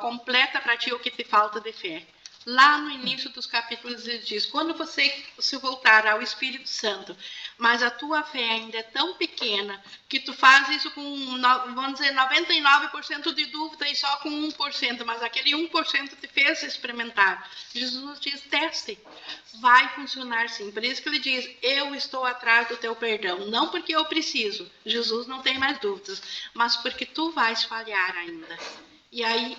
completa para ti o que te falta de fé. Lá no início dos capítulos ele diz, quando você se voltar ao Espírito Santo, mas a tua fé ainda é tão pequena que tu faz isso com, vamos dizer, 99% de dúvida e só com 1%, mas aquele 1% te fez experimentar. Jesus diz, teste, vai funcionar sim. Por isso que ele diz, eu estou atrás do teu perdão, não porque eu preciso, Jesus não tem mais dúvidas, mas porque tu vais falhar ainda. E aí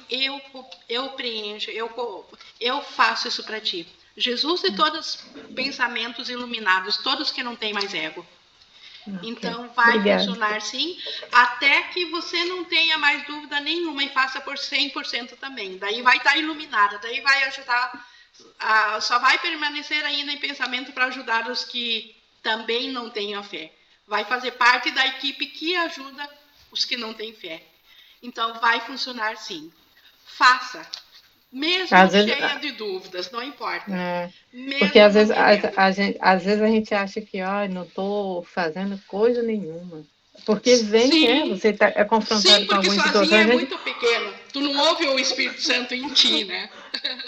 eu preencho, eu faço isso para ti. Jesus e todos os pensamentos iluminados, todos que não têm mais ego. Okay. Então vai Obrigada. funcionar sim, até que você não tenha mais dúvida nenhuma e faça por 100% também. Daí vai estar iluminada, daí vai ajudar, só vai permanecer ainda em pensamento para ajudar os que também não têm a fé. Vai fazer parte da equipe que ajuda os que não têm fé. Então, vai funcionar sim. Faça. Mesmo cheia de dúvidas, não importa. Porque às vezes a gente acha que não estou fazendo coisa nenhuma. Porque vem, você é confrontado com algumas situações. Sim, porque sozinho é muito pequeno. Tu não ouve o Espírito Santo em ti, né?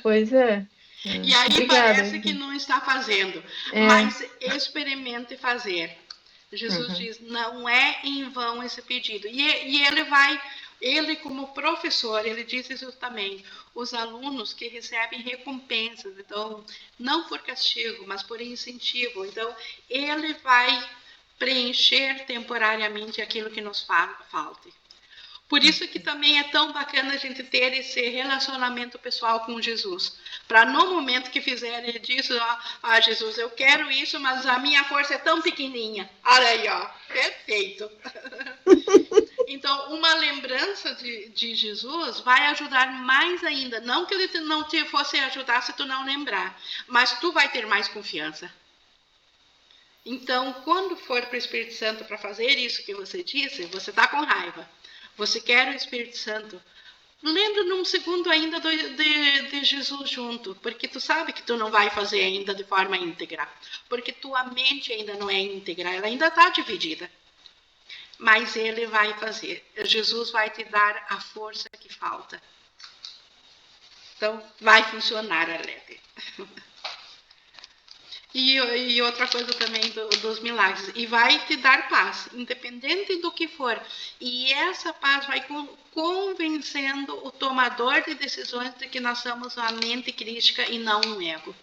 Pois é. E aí parece que não está fazendo. Mas experimente fazer. Jesus diz, não é em vão esse pedido. E ele como professor, ele diz isso também, os alunos que recebem recompensas, então, não por castigo, mas por incentivo. Então, ele vai preencher temporariamente aquilo que nos falte. Por isso que também é tão bacana a gente ter esse relacionamento pessoal com Jesus. Para no momento que fizerem disso, Jesus, eu quero isso, mas a minha força é tão pequenininha. Olha aí, perfeito. Então, uma lembrança de Jesus vai ajudar mais ainda. Não que ele não te fosse ajudar se tu não lembrar, mas tu vai ter mais confiança. Então, quando for para o Espírito Santo para fazer isso que você disse, você está com raiva. Você quer o Espírito Santo. Lembra num segundo ainda de Jesus junto, porque tu sabe que tu não vai fazer ainda de forma íntegra, porque tua mente ainda não é íntegra, ela ainda está dividida. Mas ele vai fazer. Jesus vai te dar a força que falta. Então, vai funcionar, Arlete. E outra coisa também dos milagres. E vai te dar paz, independente do que for. E essa paz vai convencendo o tomador de decisões de que nós somos uma mente crítica e não um ego.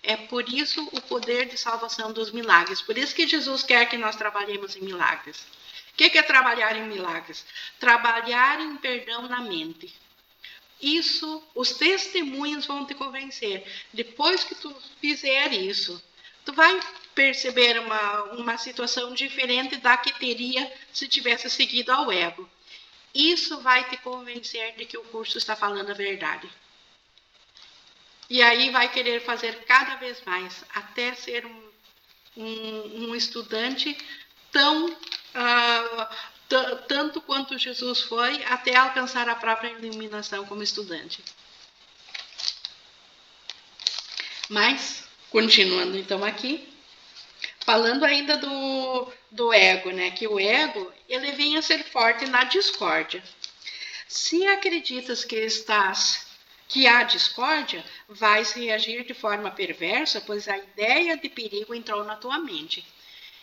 É por isso o poder de salvação dos milagres. Por isso que Jesus quer que nós trabalhemos em milagres. O que é trabalhar em milagres? Trabalhar em perdão na mente. Isso, os testemunhos vão te convencer. Depois que tu fizer isso, tu vai perceber uma situação diferente da que teria se tivesse seguido ao ego. Isso vai te convencer de que o curso está falando a verdade. E aí vai querer fazer cada vez mais, até ser um estudante tanto quanto Jesus foi, até alcançar a própria iluminação como estudante. Mas Continuando então aqui, falando ainda do ego, né? Que o ego, ele vem a ser forte na discórdia. Se acreditas que há discórdia, vais reagir de forma perversa, pois a ideia de perigo entrou na tua mente.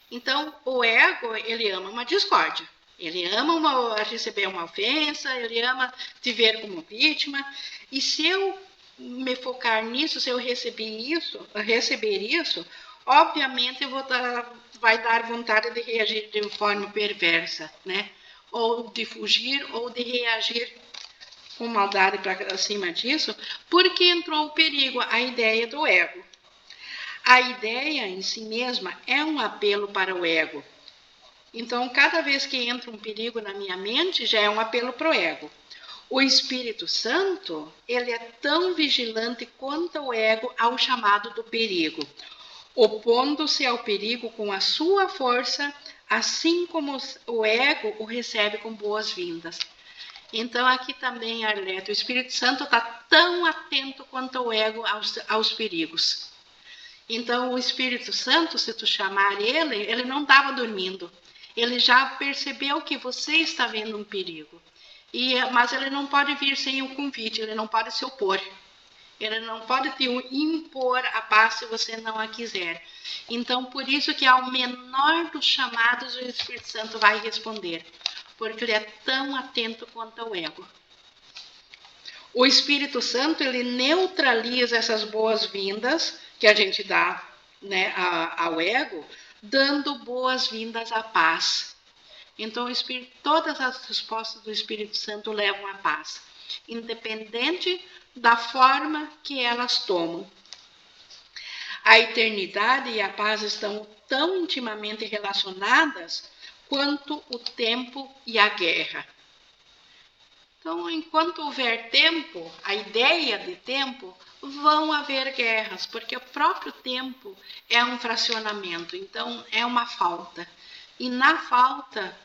Então, o ego, ele ama uma discórdia. Ele ama receber uma ofensa, ele ama te ver como vítima. E se eu me focar nisso, se eu receber isso, obviamente vai dar vontade de reagir de forma perversa, né? Ou de fugir, ou de reagir com maldade para cima disso, porque entrou o perigo, a ideia do ego. A ideia em si mesma é um apelo para o ego. Então, cada vez que entra um perigo na minha mente, já é um apelo para o ego. O Espírito Santo, ele é tão vigilante quanto o ego ao chamado do perigo, opondo-se ao perigo com a sua força, assim como o ego o recebe com boas-vindas. Então, aqui também, Arlete, o Espírito Santo está tão atento quanto o ego aos perigos. Então, o Espírito Santo, se tu chamar ele não estava dormindo. Ele já percebeu que você está vendo um perigo. Mas ele não pode vir sem o convite, ele não pode se opor. Ele não pode te impor a paz se você não a quiser. Então, por isso que ao menor dos chamados, o Espírito Santo vai responder. Porque ele é tão atento quanto o ego. O Espírito Santo, ele neutraliza essas boas-vindas que a gente dá, né, ao ego, dando boas-vindas à paz. Então, todas as respostas do Espírito Santo levam à paz, independente da forma que elas tomam. A eternidade e a paz estão tão intimamente relacionadas quanto o tempo e a guerra. Então, enquanto houver tempo, a ideia de tempo, vão haver guerras, porque o próprio tempo é um fracionamento, então é uma falta. E na falta,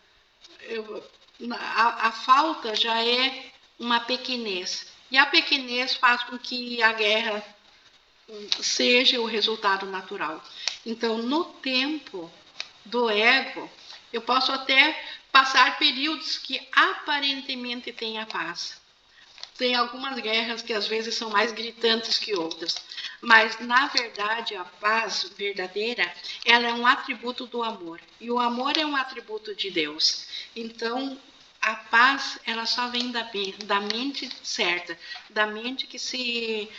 a falta já é uma pequenez. E a pequenez faz com que a guerra seja o resultado natural. Então, no tempo do ego, eu posso até passar períodos que aparentemente têm a paz. Tem algumas guerras que às vezes são mais gritantes que outras, mas na verdade a paz verdadeira, ela é um atributo do amor, e o amor é um atributo de Deus. Então, a paz, ela só vem da mente certa, da mente que se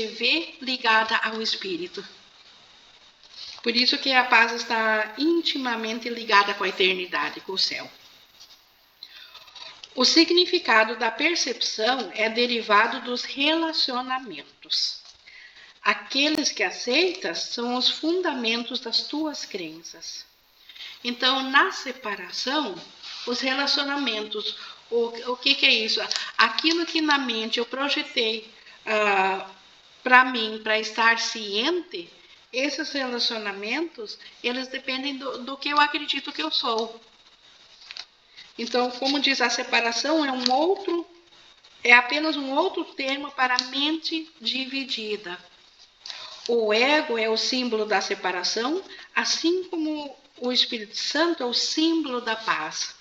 vê ligada ao Espírito. Por isso que a paz está intimamente ligada com a eternidade, com o céu. O significado da percepção é derivado dos relacionamentos. Aqueles que aceitas são os fundamentos das tuas crenças. Então, na separação, os relacionamentos, o que é isso? Aquilo que na mente eu projetei para mim, para estar ciente, esses relacionamentos, eles dependem do que eu acredito que eu sou. Então, como diz, a separação é apenas um outro termo para a mente dividida. O ego é o símbolo da separação, assim como o Espírito Santo é o símbolo da paz.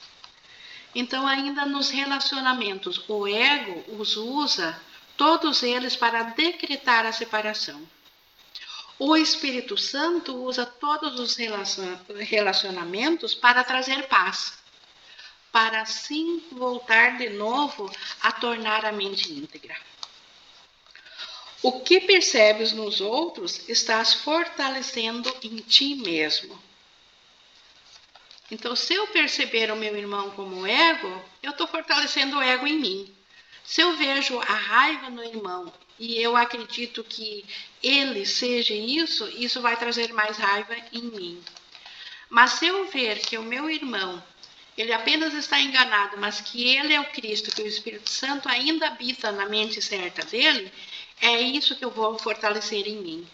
Então, ainda nos relacionamentos, o ego os usa, todos eles, para decretar a separação. O Espírito Santo usa todos os relacionamentos para trazer paz, para assim voltar de novo a tornar a mente íntegra. O que percebes nos outros, estás fortalecendo em ti mesmo. Então, se eu perceber o meu irmão como ego, eu estou fortalecendo o ego em mim. Se eu vejo a raiva no irmão e eu acredito que ele seja isso, isso vai trazer mais raiva em mim. Mas se eu ver que o meu irmão, ele apenas está enganado, mas que ele é o Cristo, que o Espírito Santo ainda habita na mente certa dele, é isso que eu vou fortalecer em mim.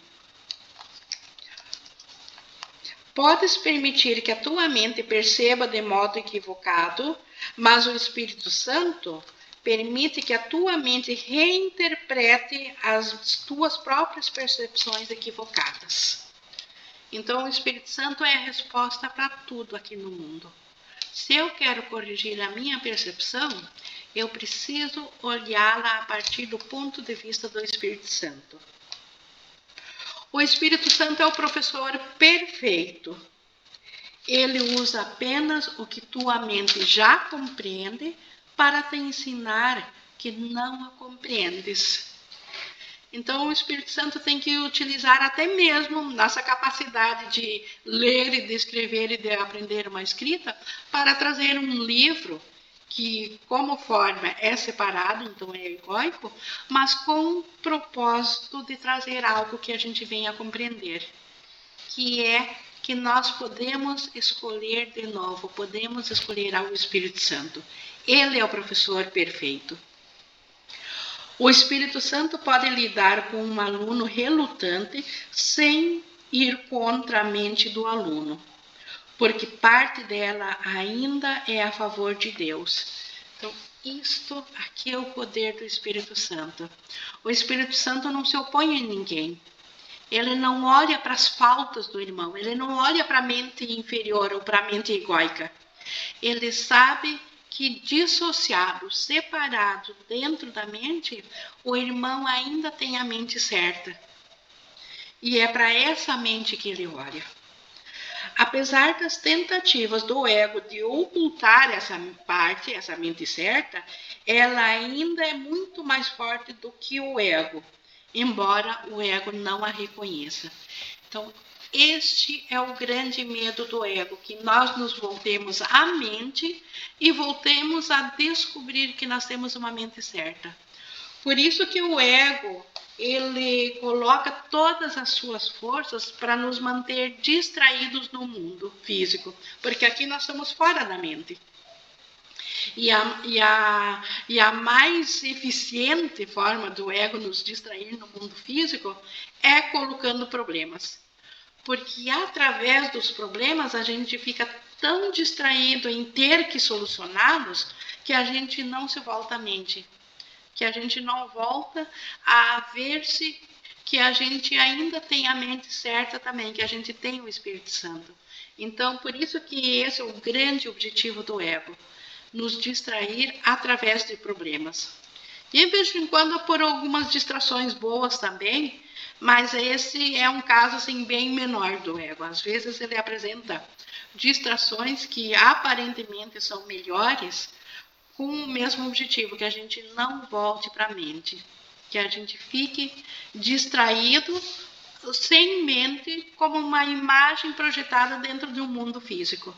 Podes permitir que a tua mente perceba de modo equivocado, mas o Espírito Santo permite que a tua mente reinterprete as tuas próprias percepções equivocadas. Então, o Espírito Santo é a resposta para tudo aqui no mundo. Se eu quero corrigir a minha percepção, eu preciso olhá-la a partir do ponto de vista do Espírito Santo. O Espírito Santo é o professor perfeito. Ele usa apenas o que tua mente já compreende para te ensinar que não a compreendes. Então, o Espírito Santo tem que utilizar até mesmo nossa capacidade de ler e de escrever e de aprender uma escrita para trazer um livro que, como forma, é separado, então é egóico, mas com o propósito de trazer algo que a gente venha a compreender, que é que nós podemos escolher de novo, podemos escolher ao Espírito Santo. Ele é o professor perfeito. O Espírito Santo pode lidar com um aluno relutante sem ir contra a mente do aluno, porque parte dela ainda é a favor de Deus. Então, isto aqui é o poder do Espírito Santo. O Espírito Santo não se opõe a ninguém. Ele não olha para as faltas do irmão, ele não olha para a mente inferior ou para a mente egóica. Ele sabe que dissociado, separado dentro da mente, o irmão ainda tem a mente certa. E é para essa mente que ele olha. Apesar das tentativas do ego de ocultar essa parte, essa mente certa, ela ainda é muito mais forte do que o ego, embora o ego não a reconheça. Então, este é o grande medo do ego, que nós nos voltemos à mente e voltemos a descobrir que nós temos uma mente certa. Por isso que o ego, ele coloca todas as suas forças para nos manter distraídos no mundo físico, porque aqui nós estamos fora da mente. E a mais eficiente forma do ego nos distrair no mundo físico é colocando problemas. Porque através dos problemas a gente fica tão distraído em ter que solucioná-los que a gente não se volta à mente. Que a gente não volta a ver-se que a gente ainda tem a mente certa também, que a gente tem o Espírito Santo. Então, por isso que esse é o grande objetivo do ego, nos distrair através de problemas. E de vez em quando por algumas distrações boas também, mas esse é um caso assim, bem menor do ego. Às vezes ele apresenta distrações que aparentemente são melhores, com o mesmo objetivo, que a gente não volte para a mente, que a gente fique distraído, sem mente, como uma imagem projetada dentro de um mundo físico.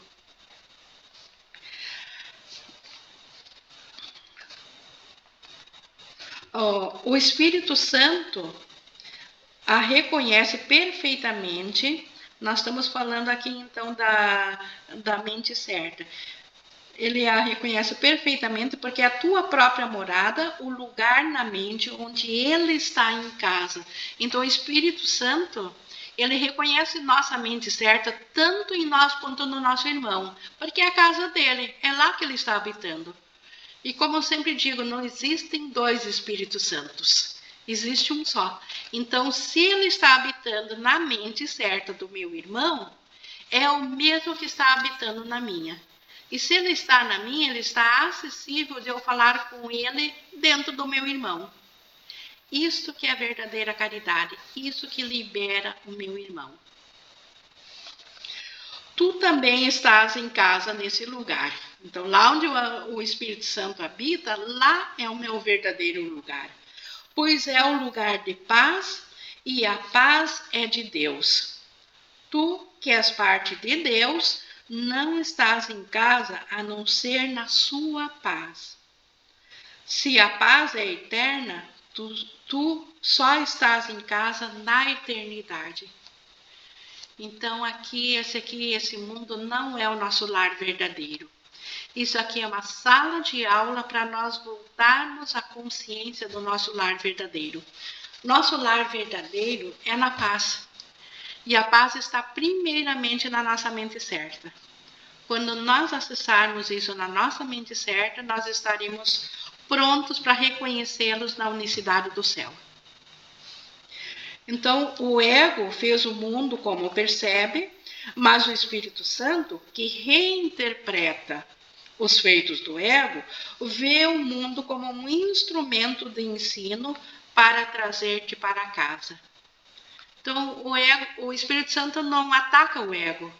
O Espírito Santo a reconhece perfeitamente. Nós estamos falando aqui então da mente certa. Ele a reconhece perfeitamente porque é a tua própria morada, o lugar na mente onde ele está em casa. Então o Espírito Santo, ele reconhece nossa mente certa tanto em nós quanto no nosso irmão, porque é a casa dele, é lá que ele está habitando. E como eu sempre digo, não existem dois Espíritos Santos, existe um só. Então, se ele está habitando na mente certa do meu irmão, é o mesmo que está habitando na minha. E se ele está na minha, ele está acessível de eu falar com ele dentro do meu irmão. Isto que é a verdadeira caridade, isso que libera o meu irmão. Tu também estás em casa nesse lugar. Então, lá onde o Espírito Santo habita, lá é o meu verdadeiro lugar. Pois é o lugar de paz, e a paz é de Deus. Tu, que és parte de Deus, não estás em casa a não ser na sua paz. Se a paz é eterna, tu só estás em casa na eternidade. Então, esse mundo não é o nosso lar verdadeiro. Isso aqui é uma sala de aula para nós voltarmos à consciência do nosso lar verdadeiro. Nosso lar verdadeiro é na paz. E a paz está primeiramente na nossa mente certa. Quando nós acessarmos isso na nossa mente certa, nós estaremos prontos para reconhecê-los na unicidade do céu. Então, o ego fez o mundo como percebe, mas o Espírito Santo, que reinterpreta os feitos do ego, vê o mundo como um instrumento de ensino para trazer-te para casa. Então, o Espírito Santo não ataca o ego,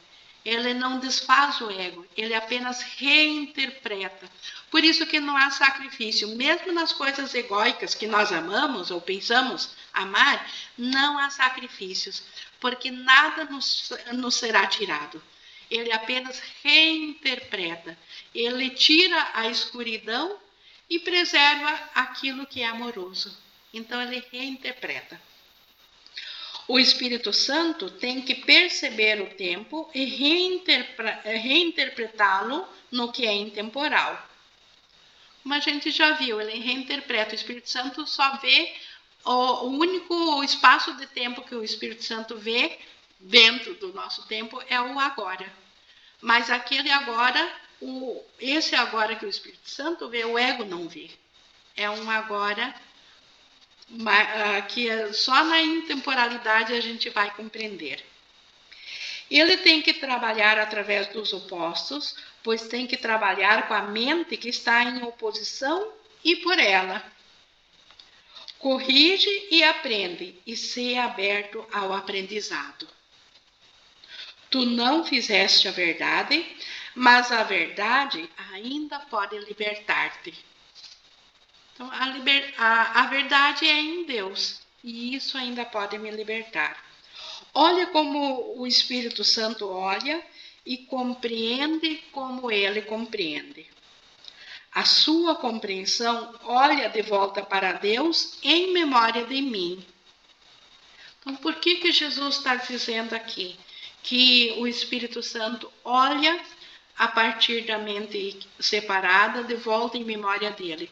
ele não desfaz o ego, ele apenas reinterpreta. Por isso que não há sacrifício, mesmo nas coisas egóicas que nós amamos ou pensamos amar, não há sacrifícios, porque nada nos será tirado. Ele apenas reinterpreta, ele tira a escuridão e preserva aquilo que é amoroso. Então ele reinterpreta. O Espírito Santo tem que perceber o tempo e reinterpretá-lo no que é intemporal. Como a gente já viu, ele reinterpreta. O Espírito Santo só vê o único espaço de tempo que o Espírito Santo vê dentro do nosso tempo é o agora. Mas aquele agora, esse agora que o Espírito Santo vê, o ego não vê. É um agora que só na intemporalidade a gente vai compreender. Ele tem que trabalhar através dos opostos, pois tem que trabalhar com a mente que está em oposição e por ela. Corrige e aprende, e seja aberto ao aprendizado. Tu não fizeste a verdade, mas a verdade ainda pode libertar-te. Então, a verdade é em Deus, e isso ainda pode me libertar. Olha como o Espírito Santo olha e compreende como ele compreende. A sua compreensão olha de volta para Deus em memória de mim. Então, por que Jesus está dizendo aqui que o Espírito Santo olha a partir da mente separada de volta em memória dele?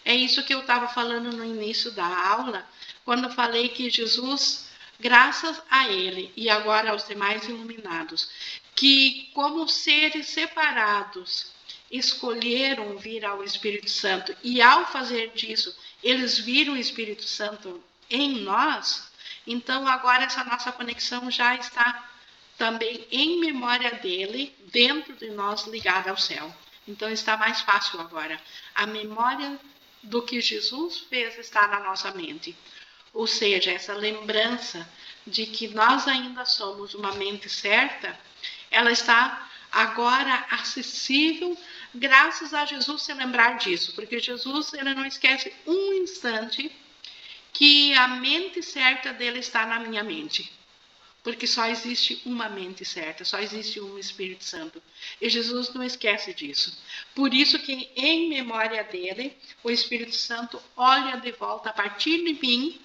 É isso que eu estava falando no início da aula, quando eu falei que Jesus, graças a ele e agora aos demais iluminados, que como seres separados escolheram vir ao Espírito Santo e ao fazer disso, eles viram o Espírito Santo em nós, então agora essa nossa conexão já está também em memória dele, dentro de nós, ligada ao céu. Então está mais fácil agora. A memória do que Jesus fez está na nossa mente. Ou seja, essa lembrança de que nós ainda somos uma mente certa, ela está agora acessível graças a Jesus se lembrar disso. Porque Jesus, ele não esquece um instante que a mente certa dele está na minha mente. Porque só existe uma mente certa, só existe um Espírito Santo. E Jesus não esquece disso. Por isso que em memória dele, o Espírito Santo olha de volta a partir de mim,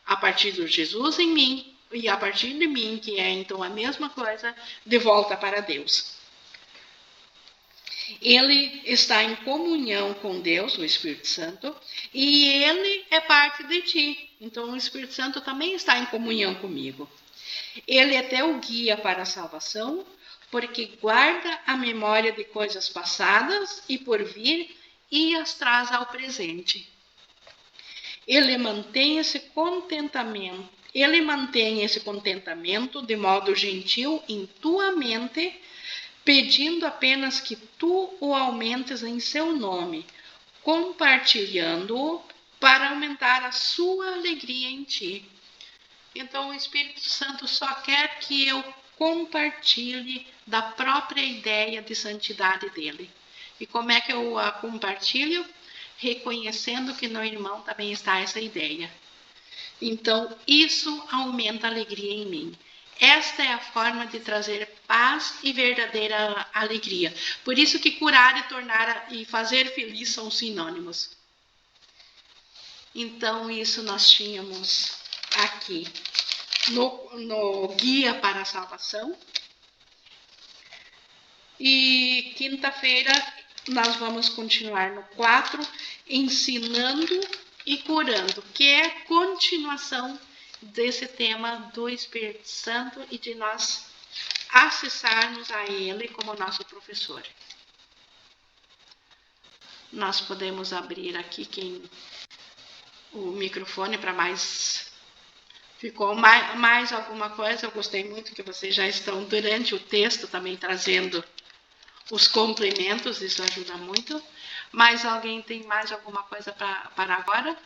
a partir do Jesus em mim, e a partir de mim, que é então a mesma coisa, de volta para Deus. Ele está em comunhão com Deus, o Espírito Santo, e ele é parte de ti. Então o Espírito Santo também está em comunhão comigo. Ele é teu guia para a salvação, porque guarda a memória de coisas passadas e por vir e as traz ao presente. Ele mantém esse contentamento de modo gentil em tua mente, pedindo apenas que tu o aumentes em seu nome, compartilhando-o para aumentar a sua alegria em ti. Então, o Espírito Santo só quer que eu compartilhe da própria ideia de santidade dele. E como é que eu a compartilho? Reconhecendo que no irmão também está essa ideia. Então, isso aumenta a alegria em mim. Esta é a forma de trazer paz e verdadeira alegria. Por isso que curar e tornar e fazer feliz são sinônimos. Então, isso nós tínhamos aqui no Guia para a Salvação. E quinta-feira nós vamos continuar no 4, ensinando e curando, que é a continuação desse tema do Espírito Santo e de nós acessarmos a ele como nosso professor. nós podemos abrir aqui o microfone para mais... Ficou mais alguma coisa? Eu gostei muito que vocês já estão, durante o texto, também trazendo os complementos, isso ajuda muito. Mas alguém tem mais alguma coisa para agora?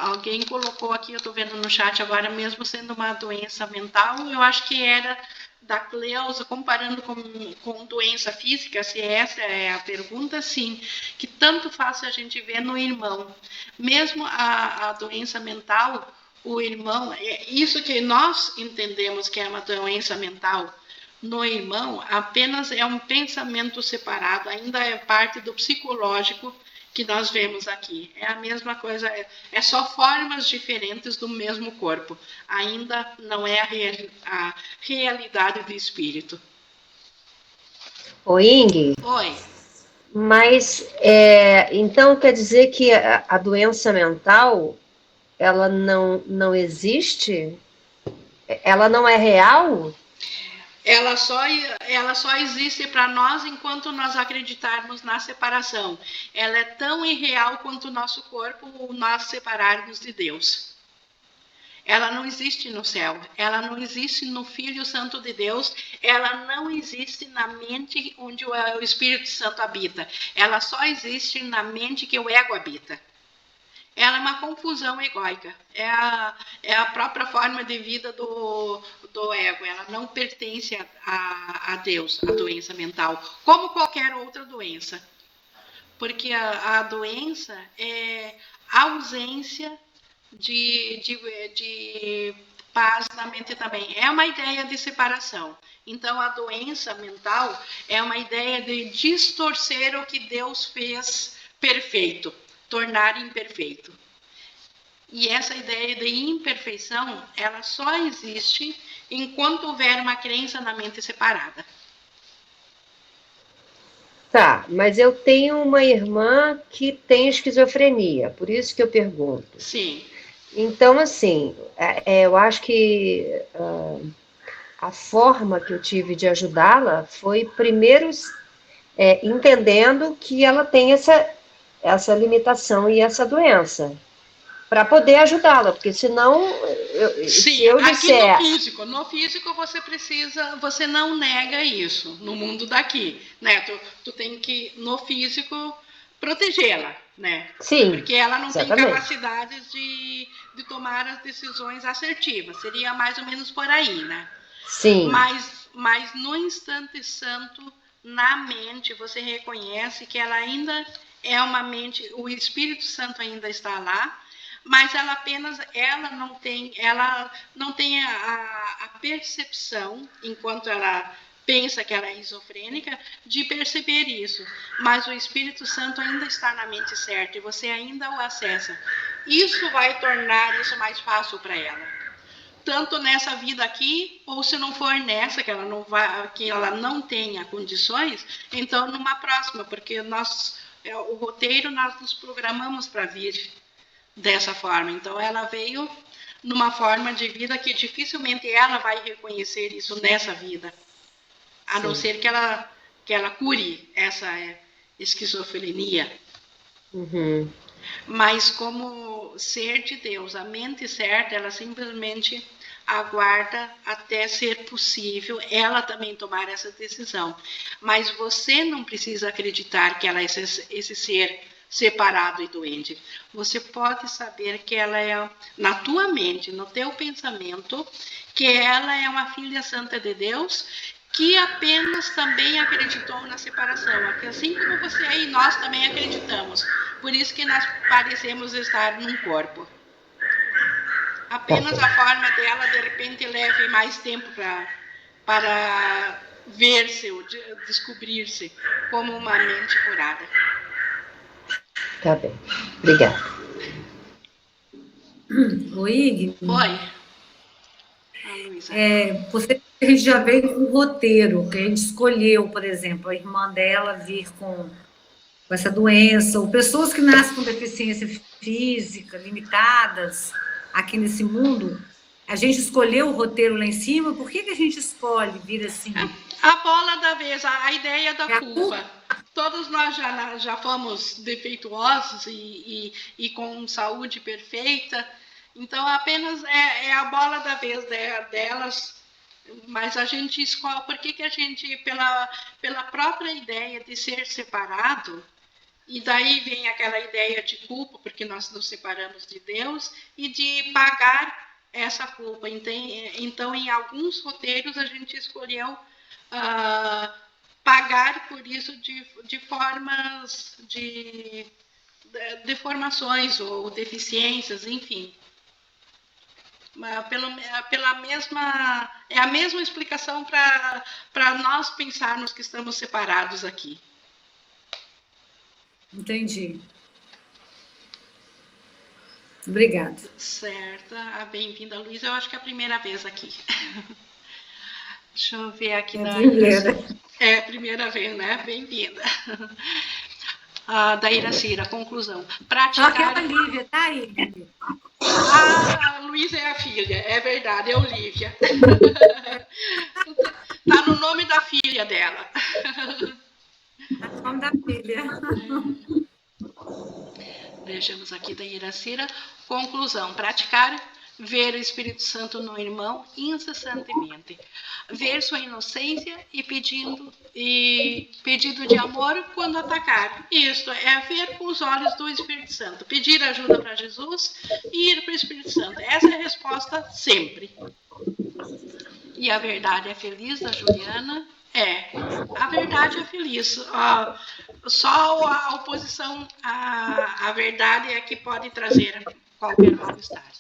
Alguém colocou aqui, eu estou vendo no chat agora, mesmo sendo uma doença mental, eu acho que era da Cleusa, comparando com doença física, se essa é a pergunta, sim, que tanto faz a gente ver no irmão. Mesmo a doença mental, o irmão, isso que nós entendemos que é uma doença mental, no irmão, apenas é um pensamento separado, ainda é parte do psicológico que nós vemos aqui. É a mesma coisa, é só formas diferentes do mesmo corpo. Ainda não é a realidade do espírito. Ô, Ing? Oi. Mas, então quer dizer que a doença mental, ela não existe? Ela não é real? Ela só existe para nós enquanto nós acreditarmos na separação. Ela é tão irreal quanto o nosso corpo ou nós separarmos de Deus. Ela não existe no céu, ela não existe no Filho Santo de Deus, ela não existe na mente onde o Espírito Santo habita. Ela só existe na mente que o ego habita. Ela é uma confusão egóica, é a própria forma de vida do ego, ela não pertence a Deus, a doença mental, como qualquer outra doença. Porque a doença é ausência de paz na mente também. É uma ideia de separação. Então, a doença mental é uma ideia de distorcer o que Deus fez perfeito, tornar imperfeito. E essa ideia de imperfeição, ela só existe enquanto houver uma crença na mente separada. Tá, mas eu tenho uma irmã que tem esquizofrenia, por isso que eu pergunto. Sim. Então, assim, eu acho que a forma que eu tive de ajudá-la foi, primeiro, entendendo que ela tem essa limitação e essa doença, para poder ajudá-la, porque senão, Sim, se eu disser... aqui no físico você não nega isso, no mundo daqui, né? Tu tem que, no físico, protegê-la, né? Sim, porque ela não exatamente. tem capacidade de tomar as decisões assertivas, seria mais ou menos por aí, né? Sim. Mas no instante santo, na mente, você reconhece que ela ainda é uma mente, o Espírito Santo ainda está lá, mas ela não tem a percepção, enquanto ela pensa que ela é esquizofrênica, de perceber isso. Mas o Espírito Santo ainda está na mente certa e você ainda o acessa. Isso vai tornar isso mais fácil para ela. Tanto nessa vida aqui, ou se não for nessa, que ela não tenha condições, então numa próxima, porque o roteiro nós nos programamos para vir dessa forma. Então, ela veio numa forma de vida que dificilmente ela vai reconhecer isso nessa vida. A não ser que ela cure essa esquizofrenia. Uhum. Mas como ser de Deus, a mente certa, ela simplesmente aguarda até ser possível ela também tomar essa decisão. Mas você não precisa acreditar que ela é esse ser separado e doente. Você pode saber que ela é, na tua mente, no teu pensamento, que ela é uma filha santa de Deus, que apenas também acreditou na separação. Assim como você e nós também acreditamos. Por isso que nós parecemos estar num corpo. Apenas a forma dela, de repente, leve mais tempo para ver-se, ou descobrir-se como uma mente curada. Tá bem. Obrigada. Oi, Ig. Oi. Você já veio com um roteiro, que a gente escolheu, por exemplo, a irmã dela vir com essa doença, ou pessoas que nascem com deficiência física, limitadas aqui nesse mundo, A gente escolheu o roteiro lá em cima, por que a gente escolhe vir assim? A bola da vez, a ideia da É a culpa. Todos nós já fomos defeituosos e com saúde perfeita, então apenas é a bola da vez delas, mas a gente escolhe, por que a gente, pela própria ideia de ser separado, e daí vem aquela ideia de culpa, porque nós nos separamos de Deus, e de pagar essa culpa. Então, em alguns roteiros, a gente escolheu pagar por isso de formas de deformações ou deficiências, enfim. É a mesma explicação para nós pensarmos que estamos separados aqui. Entendi. Obrigada. Certo. Bem-vinda, Luísa. Eu acho que é a primeira vez aqui. Deixa eu ver aqui. É a primeira vez, né? Bem-vinda. Da Iracira, conclusão. Praticar... Só que a Lívia tá aí, Lívia. A Luísa é a filha, é verdade, é Olívia. Tá no nome da filha dela. Tá no nome da filha. Vejamos aqui da Iracira. Conclusão. Praticar, ver o Espírito Santo no irmão incessantemente. Ver sua inocência e pedido de amor quando atacar. Isto é ver com os olhos do Espírito Santo. Pedir ajuda para Jesus e ir para o Espírito Santo. Essa é a resposta sempre. E a verdade é feliz, da Juliana? A verdade é feliz. Só a oposição à verdade é que pode trazer qualquer mal-estar.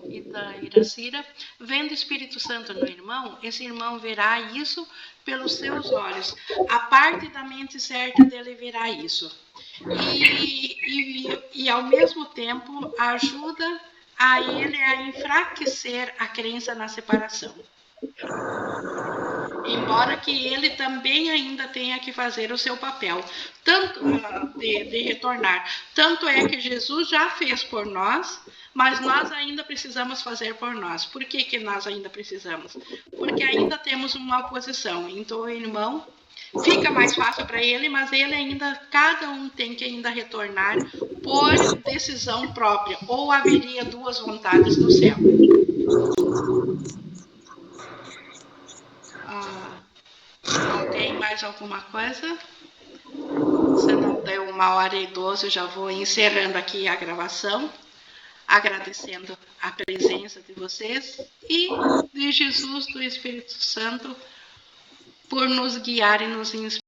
E da Iracira, vendo o Espírito Santo no irmão, esse irmão verá isso pelos seus olhos. A parte da mente certa dele verá isso. E ao mesmo tempo, ajuda a ele a enfraquecer a crença na separação. Embora que ele também ainda tenha que fazer o seu papel, tanto de retornar. Tanto é que Jesus já fez por nós, mas nós ainda precisamos fazer por nós. Por que nós ainda precisamos? Porque ainda temos uma oposição. Então, o irmão, fica mais fácil para ele, mas ele ainda, cada um tem que ainda retornar por decisão própria, ou haveria duas vontades no céu. Tem mais alguma coisa? Se não deu 1h12, eu já vou encerrando aqui a gravação, agradecendo a presença de vocês e de Jesus, do Espírito Santo, por nos guiar e nos inspirar.